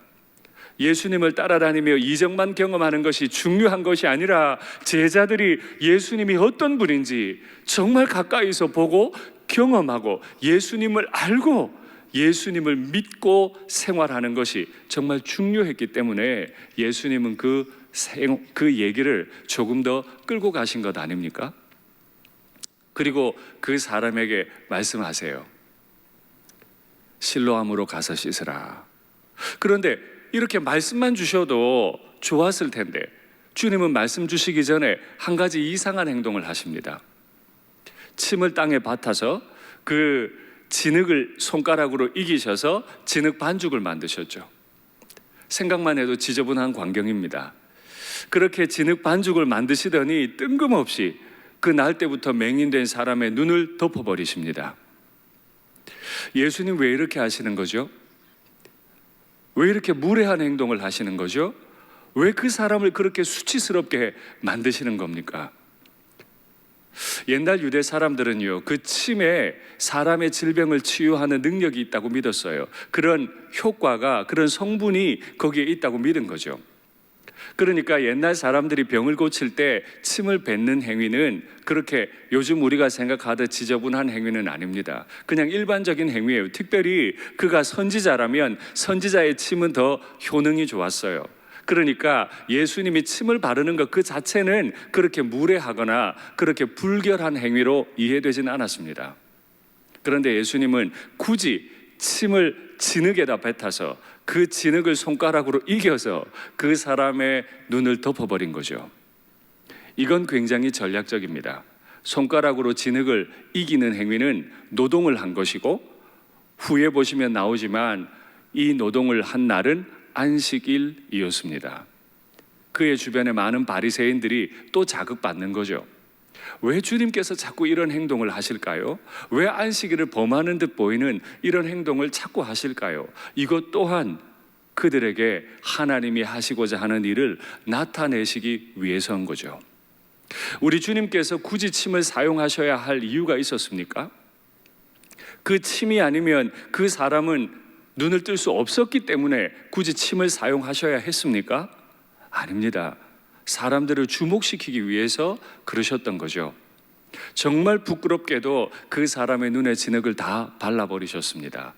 예수님을 따라다니며 이적만 경험하는 것이 중요한 것이 아니라 제자들이 예수님이 어떤 분인지 정말 가까이서 보고 경험하고 예수님을 알고 예수님을 믿고 생활하는 것이 정말 중요했기 때문에 예수님은 그 얘기를 조금 더 끌고 가신 것 아닙니까? 그리고 그 사람에게 말씀하세요. 실로암으로 가서 씻으라. 그런데 이렇게 말씀만 주셔도 좋았을 텐데 주님은 말씀 주시기 전에 한 가지 이상한 행동을 하십니다. 침을 땅에 밭아서 그 진흙을 손가락으로 이기셔서 진흙 반죽을 만드셨죠. 생각만 해도 지저분한 광경입니다. 그렇게 진흙 반죽을 만드시더니 뜬금없이 그 날 때부터 맹인된 사람의 눈을 덮어버리십니다. 예수님 왜 이렇게 하시는 거죠? 왜 이렇게 무례한 행동을 하시는 거죠? 왜 그 사람을 그렇게 수치스럽게 만드시는 겁니까? 옛날 유대 사람들은요, 그 침에 사람의 질병을 치유하는 능력이 있다고 믿었어요. 그런 효과가, 그런 성분이 거기에 있다고 믿은 거죠. 그러니까 옛날 사람들이 병을 고칠 때 침을 뱉는 행위는 그렇게 요즘 우리가 생각하듯 지저분한 행위는 아닙니다. 그냥 일반적인 행위예요. 특별히 그가 선지자라면 선지자의 침은 더 효능이 좋았어요. 그러니까 예수님이 침을 바르는 것 그 자체는 그렇게 무례하거나 그렇게 불결한 행위로 이해되지는 않았습니다. 그런데 예수님은 굳이 침을 진흙에다 뱉어서 그 진흙을 손가락으로 이겨서 그 사람의 눈을 덮어버린 거죠. 이건 굉장히 전략적입니다. 손가락으로 진흙을 이기는 행위는 노동을 한 것이고 후에 보시면 나오지만 이 노동을 한 날은 안식일이었습니다. 그의 주변에 많은 바리새인들이 또 자극받는 거죠. 왜 주님께서 자꾸 이런 행동을 하실까요? 왜 안식일을 범하는 듯 보이는 이런 행동을 자꾸 하실까요? 이것 또한 그들에게 하나님이 하시고자 하는 일을 나타내시기 위해서인 거죠. 우리 주님께서 굳이 침을 사용하셔야 할 이유가 있었습니까? 그 침이 아니면 그 사람은 눈을 뜰 수 없었기 때문에 굳이 침을 사용하셔야 했습니까? 아닙니다. 사람들을 주목시키기 위해서 그러셨던 거죠. 정말 부끄럽게도 그 사람의 눈에 진흙을 다 발라버리셨습니다.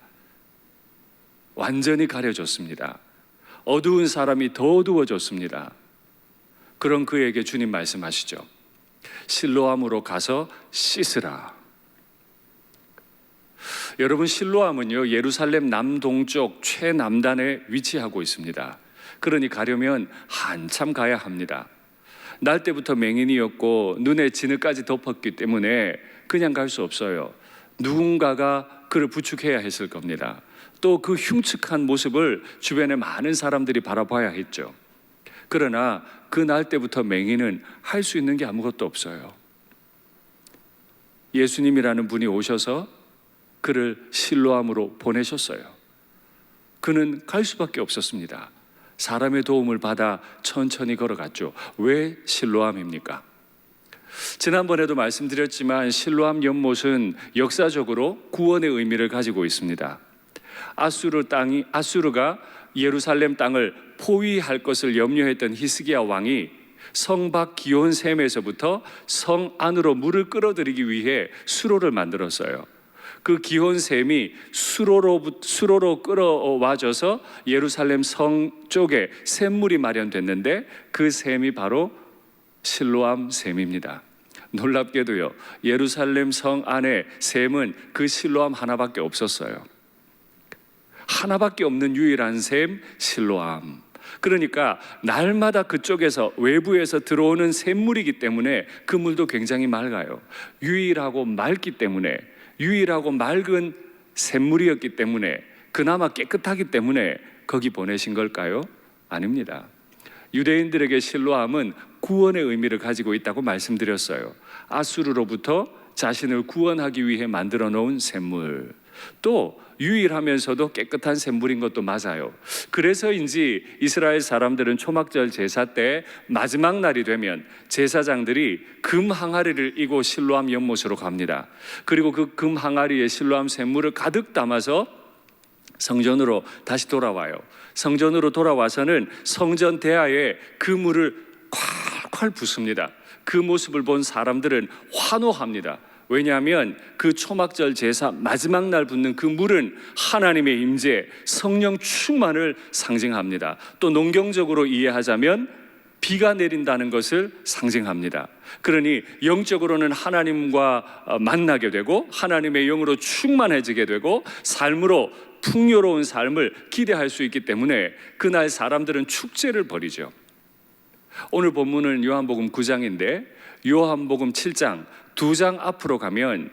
완전히 가려졌습니다. 어두운 사람이 더 어두워졌습니다. 그런 그에게 주님 말씀하시죠. 실로암으로 가서 씻으라. 여러분, 실로암은요, 예루살렘 남동쪽 최남단에 위치하고 있습니다. 그러니 가려면 한참 가야 합니다. 날 때부터 맹인이었고 눈에 진흙까지 덮었기 때문에 그냥 갈 수 없어요. 누군가가 그를 부축해야 했을 겁니다. 또 그 흉측한 모습을 주변에 많은 사람들이 바라봐야 했죠. 그러나 그 날 때부터 맹인은 할 수 있는 게 아무것도 없어요. 예수님이라는 분이 오셔서 그를 실로암으로 보내셨어요. 그는 갈 수밖에 없었습니다. 사람의 도움을 받아 천천히 걸어갔죠. 왜 실로암입니까? 지난번에도 말씀드렸지만 실로암 연못은 역사적으로 구원의 의미를 가지고 있습니다. 아수르가 예루살렘 땅을 포위할 것을 염려했던 히스기야 왕이 성 밖 기온샘에서부터 성 안으로 물을 끌어들이기 위해 수로를 만들었어요. 그 기온샘이 수로로 끌어와져서 예루살렘 성 쪽에 샘물이 마련됐는데 그 샘이 바로 실로암 샘입니다. 놀랍게도요, 예루살렘 성 안에 샘은 그 실로암 하나밖에 없었어요. 하나밖에 없는 유일한 샘, 실로암. 그러니까 날마다 그쪽에서 외부에서 들어오는 샘물이기 때문에 그 물도 굉장히 맑아요. 유일하고 맑기 때문에, 유일하고 맑은 샘물이었기 때문에, 그나마 깨끗하기 때문에 거기 보내신 걸까요? 아닙니다. 유대인들에게 실로암은 구원의 의미를 가지고 있다고 말씀드렸어요. 아수르로부터 자신을 구원하기 위해 만들어 놓은 샘물, 또 유일하면서도 깨끗한 샘물인 것도 맞아요. 그래서인지 이스라엘 사람들은 초막절 제사 때 마지막 날이 되면 제사장들이 금 항아리를 이고 실로암 연못으로 갑니다. 그리고 그 금 항아리에 실로암 샘물을 가득 담아서 성전으로 다시 돌아와요. 성전으로 돌아와서는 성전 대야에 그 물을 콸콸 붓습니다. 그 모습을 본 사람들은 환호합니다. 왜냐하면 그 초막절 제사 마지막 날 붓는 그 물은 하나님의 임재, 성령 충만을 상징합니다. 또 농경적으로 이해하자면 비가 내린다는 것을 상징합니다. 그러니 영적으로는 하나님과 만나게 되고 하나님의 영으로 충만해지게 되고 삶으로 풍요로운 삶을 기대할 수 있기 때문에 그날 사람들은 축제를 벌이죠. 오늘 본문은 요한복음 9장인데 요한복음 7장 2장 앞으로 가면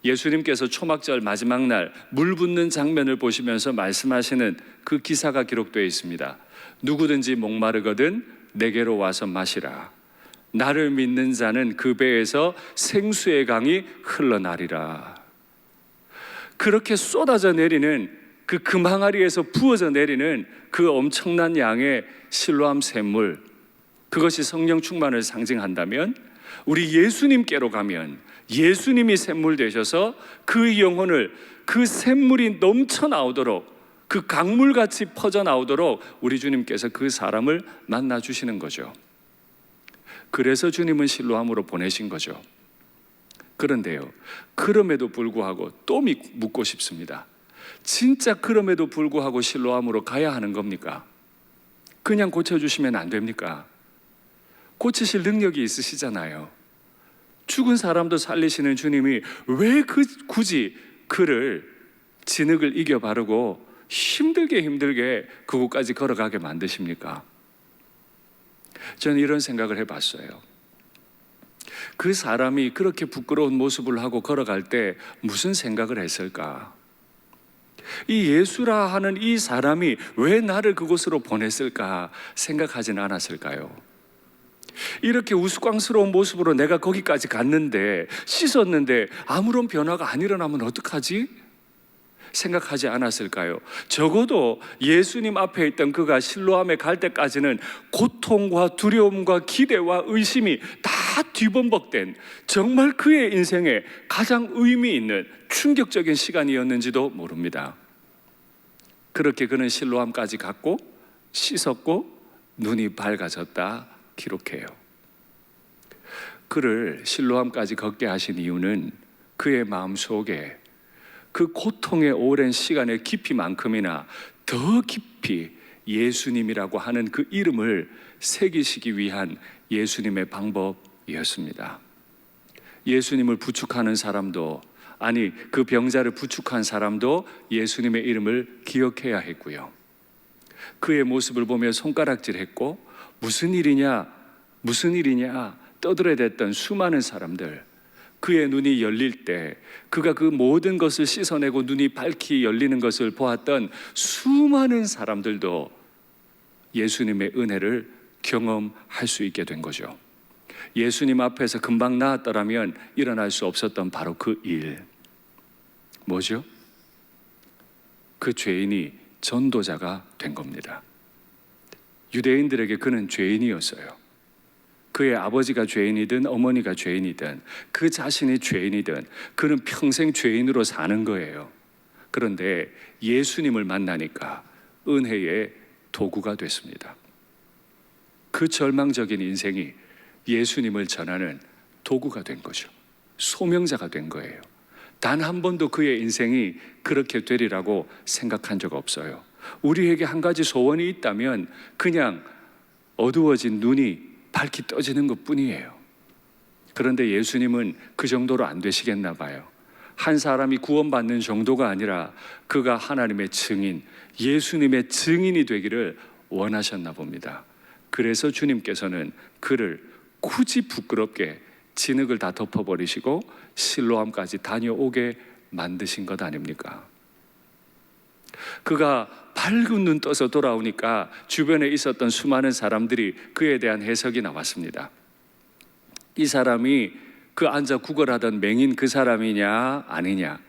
예수님께서 초막절 마지막 날 물 붓는 장면을 보시면서 말씀하시는 그 기사가 기록되어 있습니다. 누구든지 목마르거든 내게로 와서 마시라. 나를 믿는 자는 그 배에서 생수의 강이 흘러나리라. 그렇게 쏟아져 내리는 그 금항아리에서 부어져 내리는 그 엄청난 양의 실로암 샘물, 그것이 성령 충만을 상징한다면 우리 예수님께로 가면 예수님이 샘물 되셔서 그 영혼을 그 샘물이 넘쳐 나오도록, 그 강물같이 퍼져 나오도록 우리 주님께서 그 사람을 만나 주시는 거죠. 그래서 주님은 실로암으로 보내신 거죠. 그런데요, 그럼에도 불구하고 또 묻고 싶습니다. 진짜 그럼에도 불구하고 실로암으로 가야 하는 겁니까? 그냥 고쳐주시면 안 됩니까? 고치실 능력이 있으시잖아요. 죽은 사람도 살리시는 주님이 왜 굳이 그를 진흙을 이겨 바르고 힘들게 그곳까지 걸어가게 만드십니까? 저는 이런 생각을 해봤어요. 그 사람이 그렇게 부끄러운 모습을 하고 걸어갈 때 무슨 생각을 했을까? 이 예수라 하는 이 사람이 왜 나를 그곳으로 보냈을까 생각하진 않았을까요? 이렇게 우스꽝스러운 모습으로 내가 거기까지 갔는데, 씻었는데 아무런 변화가 안 일어나면 어떡하지? 생각하지 않았을까요? 적어도 예수님 앞에 있던 그가 실로암에 갈 때까지는 고통과 두려움과 기대와 의심이 다 뒤범벅된, 정말 그의 인생에 가장 의미 있는 충격적인 시간이었는지도 모릅니다. 그렇게 그는 실로암까지 갔고 씻었고 눈이 밝아졌다 기록해요. 그를 실로암까지 걷게 하신 이유는 그의 마음속에 그 고통의 오랜 시간의 깊이만큼이나 더 깊이 예수님이라고 하는 그 이름을 새기시기 위한 예수님의 방법이었습니다. 예수님을 부축하는 사람도, 아니 그 병자를 부축한 사람도 예수님의 이름을 기억해야 했고요. 그의 모습을 보며 손가락질했고 무슨 일이냐 떠들어댔던 수많은 사람들, 그의 눈이 열릴 때 그가 그 모든 것을 씻어내고 눈이 밝히 열리는 것을 보았던 수많은 사람들도 예수님의 은혜를 경험할 수 있게 된 거죠. 예수님 앞에서 금방 나았더라면 일어날 수 없었던 바로 그 일, 뭐죠? 그 죄인이 전도자가 된 겁니다. 유대인들에게 그는 죄인이었어요. 그의 아버지가 죄인이든 어머니가 죄인이든 그 자신이 죄인이든 그는 평생 죄인으로 사는 거예요. 그런데 예수님을 만나니까 은혜의 도구가 됐습니다. 그 절망적인 인생이 예수님을 전하는 도구가 된 거죠. 소명자가 된 거예요. 단 한 번도 그의 인생이 그렇게 되리라고 생각한 적 없어요. 우리에게 한 가지 소원이 있다면 그냥 어두워진 눈이 밝히 떠지는 것 뿐이에요. 그런데 예수님은 그 정도로 안 되시겠나 봐요. 한 사람이 구원받는 정도가 아니라 그가 하나님의 증인, 예수님의 증인이 되기를 원하셨나 봅니다. 그래서 주님께서는 그를 굳이 부끄럽게 진흙을 다 덮어버리시고 실로암까지 다녀오게 만드신 것 아닙니까? 그가 밝은 눈 떠서 돌아오니까 주변에 있었던 수많은 사람들이 그에 대한 해석이 나왔습니다. 이 사람이 그 앉아 구걸하던 맹인 그 사람이냐 아니냐,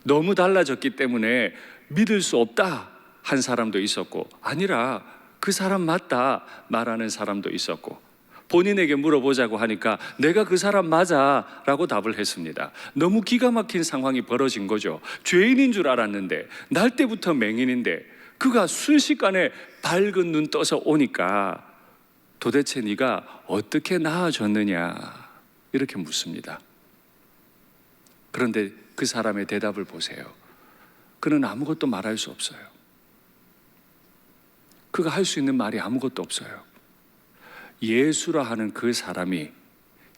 너무 달라졌기 때문에 믿을 수 없다 한 사람도 있었고, 아니라 그 사람 맞다 말하는 사람도 있었고, 본인에게 물어보자고 하니까 내가 그 사람 맞아 라고 답을 했습니다. 너무 기가 막힌 상황이 벌어진 거죠. 죄인인 줄 알았는데, 날 때부터 맹인인데 그가 순식간에 밝은 눈 떠서 오니까 도대체 네가 어떻게 나아졌느냐 이렇게 묻습니다. 그런데 그 사람의 대답을 보세요. 그는 아무것도 말할 수 없어요. 그가 할 수 있는 말이 아무것도 없어요. 예수라 하는 그 사람이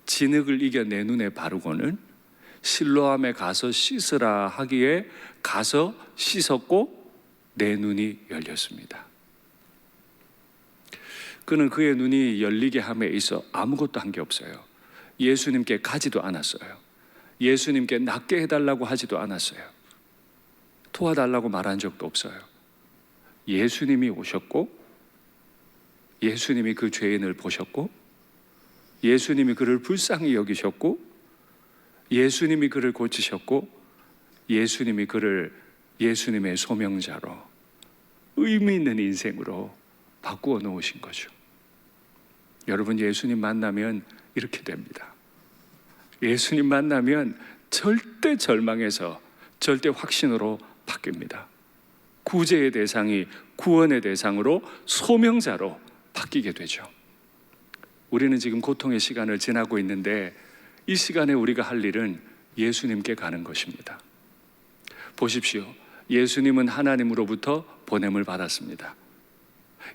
진흙을 이겨 내 눈에 바르고는 실로암에 가서 씻으라 하기에 가서 씻었고 내 눈이 열렸습니다. 그는 그의 눈이 열리게 함에 있어 아무것도 한 게 없어요. 예수님께 가지도 않았어요. 예수님께 낫게 해달라고 하지도 않았어요. 도와달라고 말한 적도 없어요. 예수님이 오셨고, 예수님이 그 죄인을 보셨고, 예수님이 그를 불쌍히 여기셨고, 예수님이 그를 고치셨고, 예수님이 그를 예수님의 소명자로 의미 있는 인생으로 바꾸어 놓으신 거죠. 여러분, 예수님 만나면 이렇게 됩니다. 예수님 만나면 절대 절망에서 절대 확신으로 바뀝니다. 구제의 대상이 구원의 대상으로 소명자로 바뀌게 되죠. 우리는 지금 고통의 시간을 지나고 있는데 이 시간에 우리가 할 일은 예수님께 가는 것입니다. 보십시오. 예수님은 하나님으로부터 보냄을 받았습니다.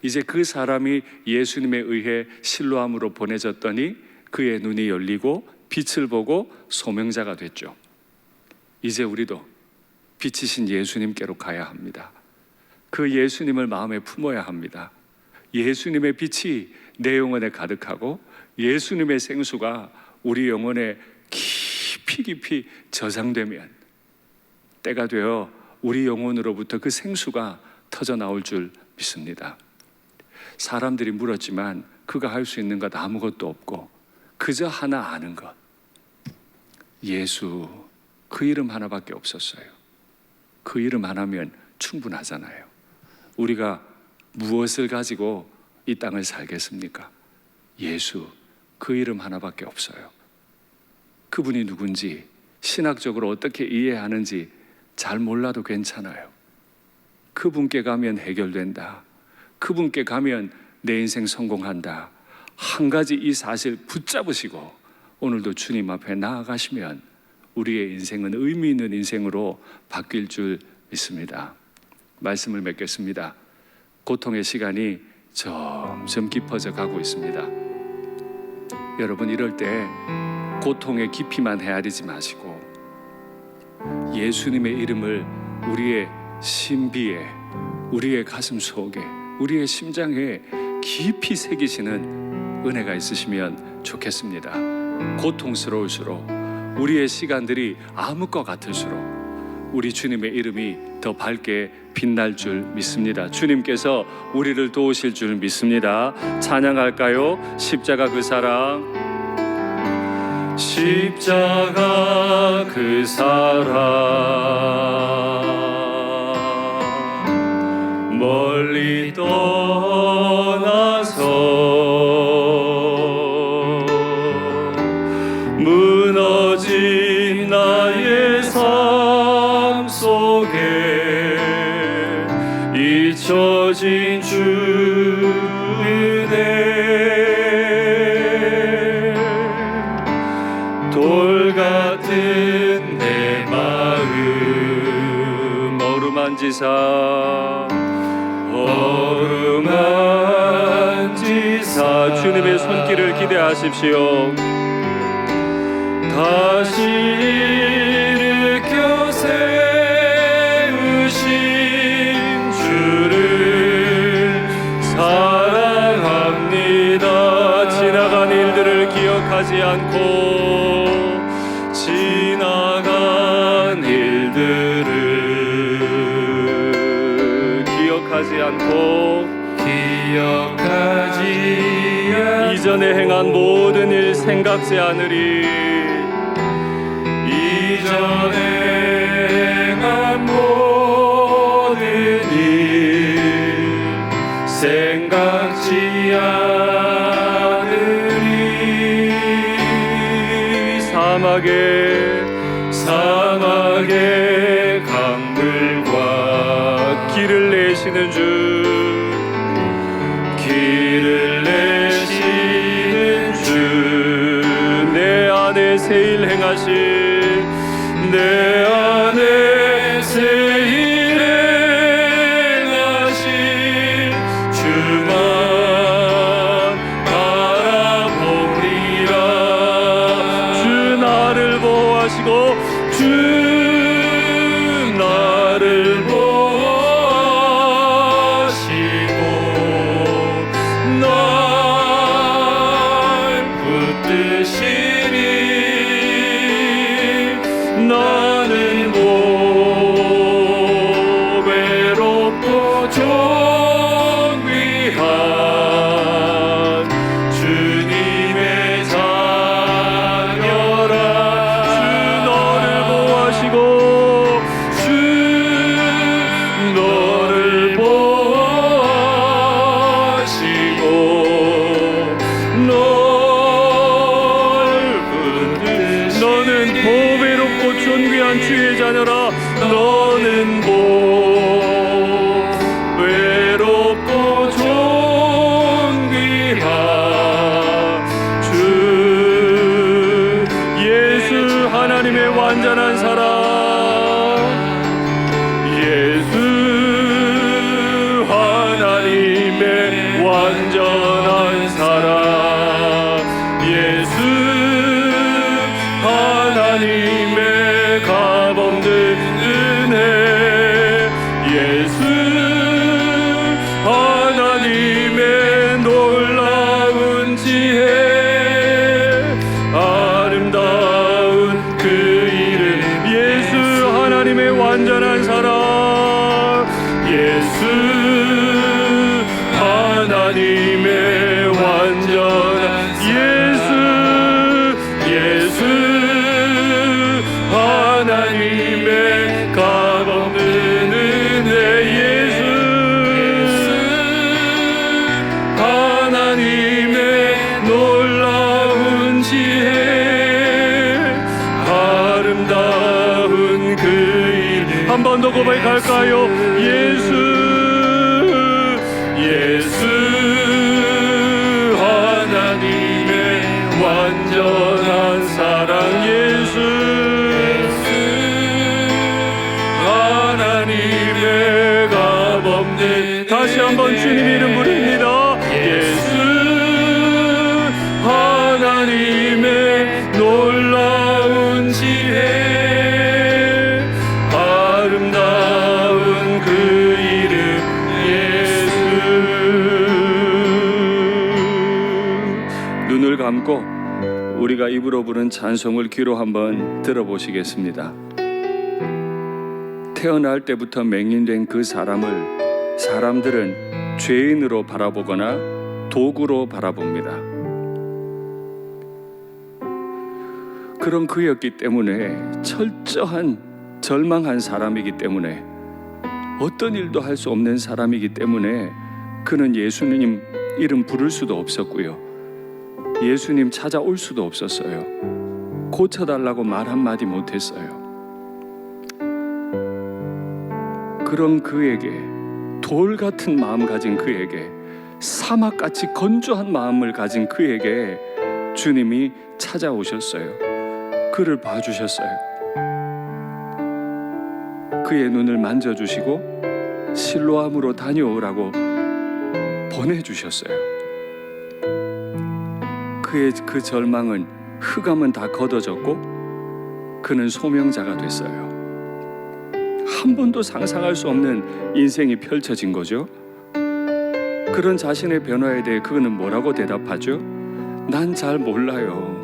이제 그 사람이 예수님에 의해 실로암으로 보내졌더니 그의 눈이 열리고 빛을 보고 소명자가 됐죠. 이제 우리도 빛이신 예수님께로 가야 합니다. 그 예수님을 마음에 품어야 합니다. 예수님의 빛이 내 영혼에 가득하고 예수님의 생수가 우리 영혼에 깊이 저장되면 때가 되어 우리 영혼으로부터 그 생수가 터져 나올 줄 믿습니다. 사람들이 물었지만 그가 할 수 있는 것 아무것도 없고 그저 하나 아는 것, 예수, 그 이름 하나밖에 없었어요. 그 이름 하나면 충분하잖아요. 우리가 무엇을 가지고 이 땅을 살겠습니까? 예수, 그 이름 하나밖에 없어요. 그분이 누군지 신학적으로 어떻게 이해하는지 잘 몰라도 괜찮아요. 그분께 가면 해결된다. 그분께 가면 내 인생 성공한다. 한 가지 이 사실 붙잡으시고 오늘도 주님 앞에 나아가시면 우리의 인생은 의미 있는 인생으로 바뀔 줄 믿습니다. 말씀을 맺겠습니다. 고통의 시간이 점점 깊어져 가고 있습니다. 여러분, 이럴 때 고통의 깊이만 헤아리지 마시고 예수님의 이름을 우리의 신비에, 우리의 가슴 속에, 우리의 심장에 깊이 새기시는 은혜가 있으시면 좋겠습니다. 고통스러울수록, 우리의 시간들이 암흑 것 같을수록 우리 주님의 이름이 더 밝게 빛날 줄 믿습니다. 주님께서 우리를 도우실 줄 믿습니다. 찬양할까요? 십자가 그 사랑, 십자가 그 사랑, 멀리 떠나서 무너진 나의 삶 속에 잊혀진 주 은혜, 돌 같은 내 마음 어루만지사, 어루만지사, 주님의 손길을 기대하십시오. 다시 일으켜 세우신 주를 사랑합니다. 지나간 일들을 기억하지 않고, 지나간 일들을 기억하지 않고, 이전에 행한 모든 일 생각지 않으리. 이전에 행한 모든 일 생각지 않으리. 사막의 강물과 길을 내시는 주, 길을 내시는 주, 내 안에 새 일 행하실, 내 안에 새 일 행하실 주만 바라보리라. 주 나를 보호하시고, 주 나를 보호하시고 날 붙드시니 나는 외롭고 존귀한 주님의 자녀라. 주 너를 보호하시고, 주 너를 보호하시고 널 붙드시니 너는 보배롭고 존귀한 주의 자녀라. 너는 외롭고 존귀한 주 예수, 하나님의 완전한 사랑, 예수 하나님의 완전한 사랑, 예수 하나님의 값없는 은혜, 예수 하나님의 놀라운 지혜, 아름다운 그 이름, 예수 하나님의 완전한 사랑, 하나님의 완전한 예수 하나님의 값없는 은혜 예수 하나님의 놀라운 지혜 아름다운 그 이름 한 번 더 고백할까요? 예수 하나님의 완전한 사랑 예수 하나님의 값없는 다시 한번 주님 이름 부릅니다. 예수 하나님의 놀라운 지혜 아름다운 그 이름 예수 눈을 감고 우리가 입으로 부른 찬송을 귀로 한번 들어보시겠습니다. 태어날 때부터 맹인된 그 사람을 사람들은 죄인으로 바라보거나 도구로 바라봅니다. 그런 그였기 때문에 철저한 절망한 사람이기 때문에 어떤 일도 할 수 없는 사람이기 때문에 그는 예수님 이름 부를 수도 없었고요. 예수님 찾아올 수도 없었어요. 고쳐달라고 말 한마디 못했어요. 그런 그에게 돌 같은 마음 가진 그에게 사막같이 건조한 마음을 가진 그에게 주님이 찾아오셨어요. 그를 봐주셨어요. 그의 눈을 만져주시고 실로암으로 다녀오라고 보내주셨어요. 그의 그 절망은 흑암은 다 걷어졌고 그는 소명자가 됐어요. 한 번도 상상할 수 없는 인생이 펼쳐진 거죠. 그런 자신의 변화에 대해 그는 뭐라고 대답하죠? 난 잘 몰라요.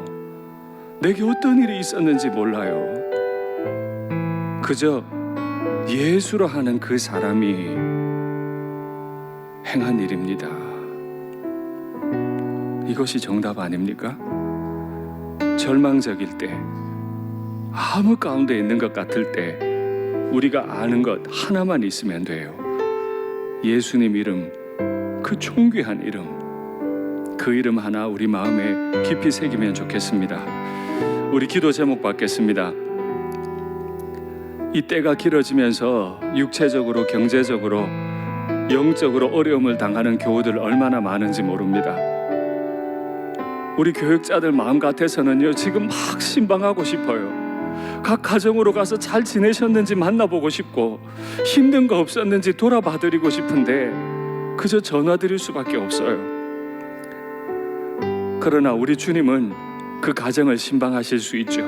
내게 어떤 일이 있었는지 몰라요. 그저 예수로 하는 그 사람이 행한 일입니다. 이것이 정답 아닙니까? 절망적일 때, 아무 가운데 있는 것 같을 때 우리가 아는 것 하나만 있으면 돼요. 예수님 이름, 그 존귀한 이름, 그 이름 하나 우리 마음에 깊이 새기면 좋겠습니다. 우리 기도 제목 받겠습니다. 이 때가 길어지면서 육체적으로, 경제적으로, 영적으로 어려움을 당하는 교우들 얼마나 많은지 모릅니다. 우리 교육자들 마음 같아서는요, 지금 막 신방하고 싶어요. 각 가정으로 가서 잘 지내셨는지 만나보고 싶고, 힘든 거 없었는지 돌아봐드리고 싶은데 그저 전화 드릴 수밖에 없어요. 그러나 우리 주님은 그 가정을 신방하실 수 있죠.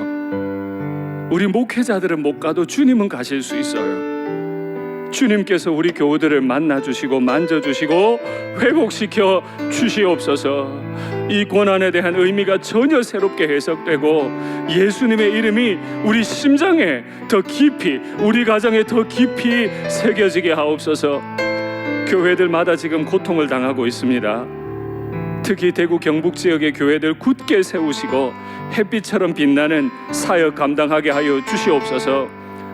우리 목회자들은 못 가도 주님은 가실 수 있어요. 주님께서 우리 교우들을 만나주시고 만져주시고 회복시켜 주시옵소서. 이 고난에 대한 의미가 전혀 새롭게 해석되고 예수님의 이름이 우리 심장에 더 깊이, 우리 가정에 더 깊이 새겨지게 하옵소서. 교회들마다 지금 고통을 당하고 있습니다. 특히 대구 경북 지역의 교회들 굳게 세우시고 햇빛처럼 빛나는 사역 감당하게 하여 주시옵소서.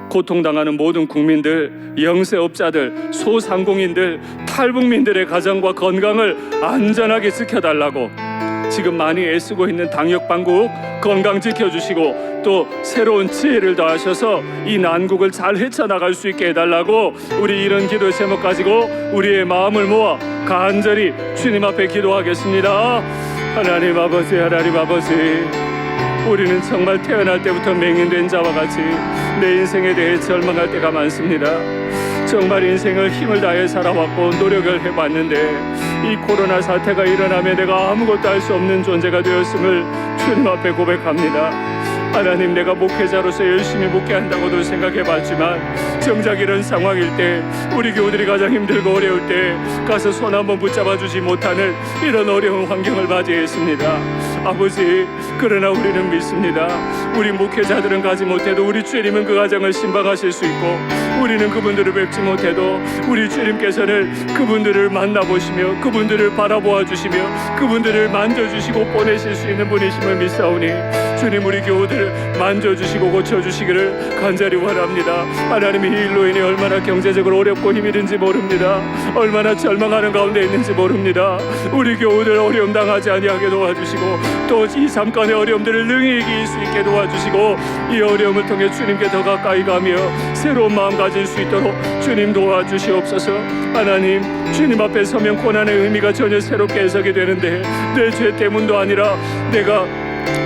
고통당하는 모든 국민들, 영세업자들, 소상공인들, 탈북민들의 가정과 건강을 안전하게 지켜달라고 지금 많이 애쓰고 있는 당역방국 건강 지켜주시고 또 새로운 지혜를 더하셔서 이 난국을 잘 헤쳐나갈 수 있게 해달라고 우리 이런 기도 제목 가지고 우리의 마음을 모아 간절히 주님 앞에 기도하겠습니다. 하나님 아버지, 하나님 아버지, 우리는 정말 태어날 때부터 맹인된 자와 같이 내 인생에 대해 절망할 때가 많습니다. 정말 인생을 힘을 다해 살아왔고 노력을 해봤는데 이 코로나 사태가 일어나면 내가 아무것도 할 수 없는 존재가 되었음을 주님 앞에 고백합니다. 하나님, 내가 목회자로서 열심히 목회한다고도 생각해봤지만 정작 이런 상황일 때, 우리 교우들이 가장 힘들고 어려울 때 가서 손 한번 붙잡아주지 못하는 이런 어려운 환경을 맞이했습니다. 아버지, 그러나 우리는 믿습니다. 우리 목회자들은 가지 못해도 우리 주님은 그 가정을 신방하실 수 있고, 우리는 그분들을 뵙지 못해도 우리 주님께서는 그분들을 만나보시며 그분들을 바라보아 주시며 그분들을 만져주시고 보내실 수 있는 분이심을 믿사오니, 주님, 우리 교우들 만져주시고 고쳐주시기를 간절히 원합니다. 하나님, 이 일로 인해 얼마나 경제적으로 어렵고 힘이 든지 모릅니다. 얼마나 절망하는 가운데 있는지 모릅니다. 우리 교우들 어려움 당하지 아니하게 도와주시고, 또 이 삼간의 어려움들을 능히 이길 수 있게 도와주시고, 이 어려움을 통해 주님께 더 가까이 가며 새로운 마음 가질 수 있도록 주님 도와주시옵소서. 하나님, 주님 앞에 서면 고난의 의미가 전혀 새롭게 해석이 되는데, 내 죄 때문도 아니라 내가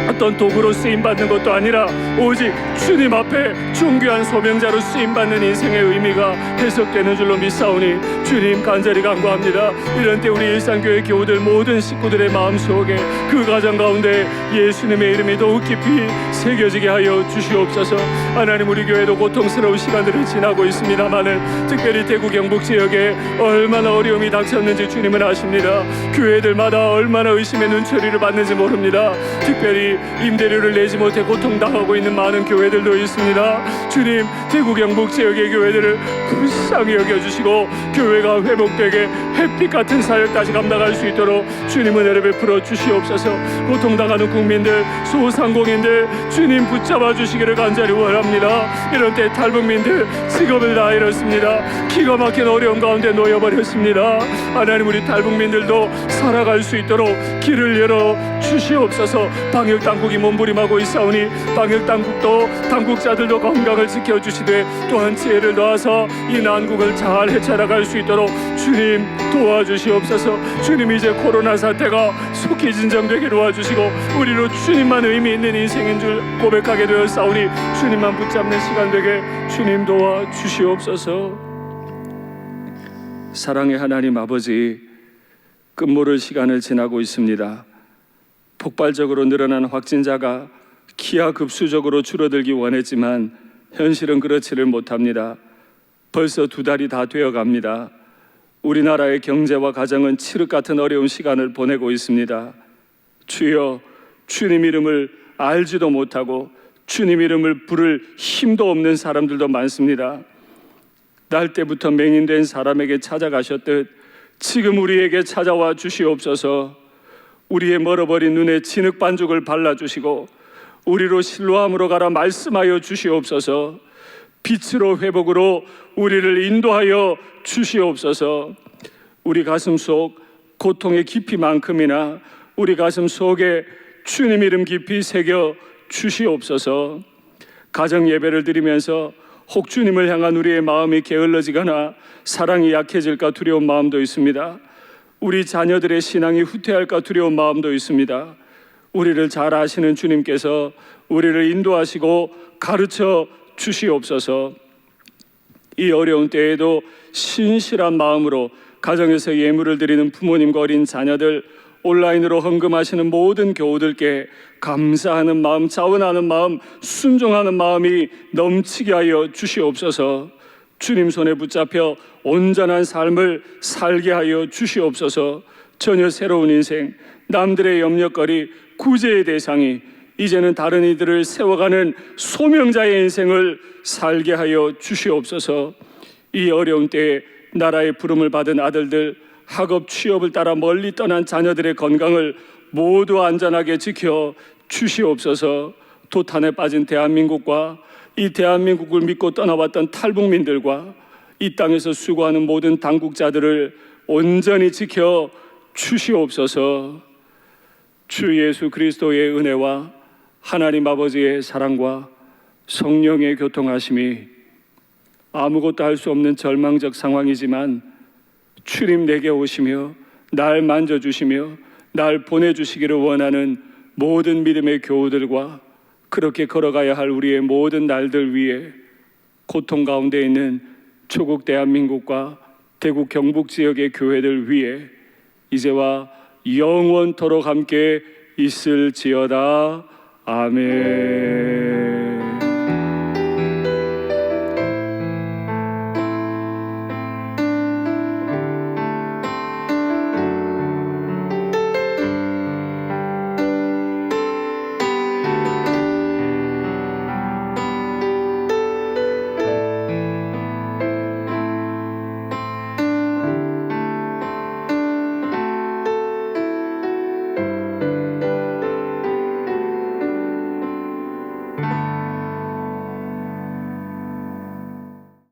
어떤 도구로 쓰임받는 것도 아니라 오직 주님 앞에 존귀한 소명자로 쓰임받는 인생의 의미가 해석되는 줄로 믿사오니, 주님 간절히 간구합니다. 이런 때 우리 일산교회 교우들 모든 식구들의 마음속에 그 가정 가운데 예수님의 이름이 더욱 깊이 새겨지게 하여 주시옵소서. 하나님, 우리 교회도 고통스러운 시간들을 지나고 있습니다마는 특별히 대구 경북 지역에 얼마나 어려움이 닥쳤는지 주님은 아십니다. 교회들마다 얼마나 의심의 눈초리를 받는지 모릅니다. 특별히 임대료를 내지 못해 고통당하고 있는 많은 교회들도 있습니다. 주님, 대구 경북 지역의 교회들을 불쌍히 여겨주시고 교회가 회복되게 햇빛 같은 사역 다시 감당할 수 있도록 주님 은혜를 베풀어 주시옵소서. 고통당하는 국민들, 소상공인들 주님 붙잡아 주시기를 간절히 원합니다. 이런 때 탈북민들 직업을 다 잃었습니다. 기가 막힌 어려움 가운데 놓여버렸습니다. 하나님, 우리 탈북민들도 살아갈 수 있도록 길을 열어 주시옵소서. 방역당국이 몸부림하고 있사오니 방역당국도 당국자들도 건강을 지켜주시되 또한 지혜를 더하서 이 난국을 잘 헤쳐나갈 수 있도록 주님 도와주시옵소서. 주님, 이제 코로나 사태가 속히 진정되게 도와주시고 우리로 주님만 의미 있는 인생인 줄 고백하게 되었사오니 주님만 붙잡는 시간 되게 주님 도와주시옵소서. 사랑의 하나님 아버지, 끝모를 시간을 지나고 있습니다. 폭발적으로 늘어난 확진자가 기하급수적으로 줄어들기 원했지만 현실은 그렇지를 못합니다. 벌써 2달이 다 되어갑니다. 우리나라의 경제와 가정은 칠흑 같은 어려운 시간을 보내고 있습니다. 주여, 주님 이름을 알지도 못하고 주님 이름을 부를 힘도 없는 사람들도 많습니다. 날 때부터 맹인된 사람에게 찾아가셨듯 지금 우리에게 찾아와 주시옵소서. 우리의 멀어버린 눈에 진흙 반죽을 발라주시고 우리로 실로암으로 가라 말씀하여 주시옵소서. 빛으로 회복으로 우리를 인도하여 주시옵소서. 우리 가슴 속 고통의 깊이만큼이나 우리 가슴 속에 주님 이름 깊이 새겨 주시옵소서. 가정 예배를 드리면서 혹 주님을 향한 우리의 마음이 게을러지거나 사랑이 약해질까 두려운 마음도 있습니다. 우리 자녀들의 신앙이 후퇴할까 두려운 마음도 있습니다. 우리를 잘 아시는 주님께서 우리를 인도하시고 가르쳐 주시옵소서. 이 어려운 때에도 신실한 마음으로 가정에서 예물을 드리는 부모님과 어린 자녀들, 온라인으로 헌금하시는 모든 교우들께 감사하는 마음, 자원하는 마음, 순종하는 마음이 넘치게 하여 주시옵소서. 주님 손에 붙잡혀 온전한 삶을 살게 하여 주시옵소서. 전혀 새로운 인생, 남들의 염려거리, 구제의 대상이 이제는 다른 이들을 세워가는 소명자의 인생을 살게 하여 주시옵소서. 이 어려운 때에 나라의 부름을 받은 아들들, 학업 취업을 따라 멀리 떠난 자녀들의 건강을 모두 안전하게 지켜 주시옵소서. 도탄에 빠진 대한민국과 이 대한민국을 믿고 떠나왔던 탈북민들과 이 땅에서 수고하는 모든 당국자들을 온전히 지켜 주시옵소서. 주 예수 그리스도의 은혜와 하나님 아버지의 사랑과 성령의 교통하심이 아무것도 할 수 없는 절망적 상황이지만 주님 내게 오시며 날 만져주시며 날 보내주시기를 원하는 모든 믿음의 교우들과 그렇게 걸어가야 할 우리의 모든 날들 위에 고통 가운데 있는 조국 대한민국과 대구 경북 지역의 교회들 위에 이제와 영원토록 함께 있을지어다. 아멘.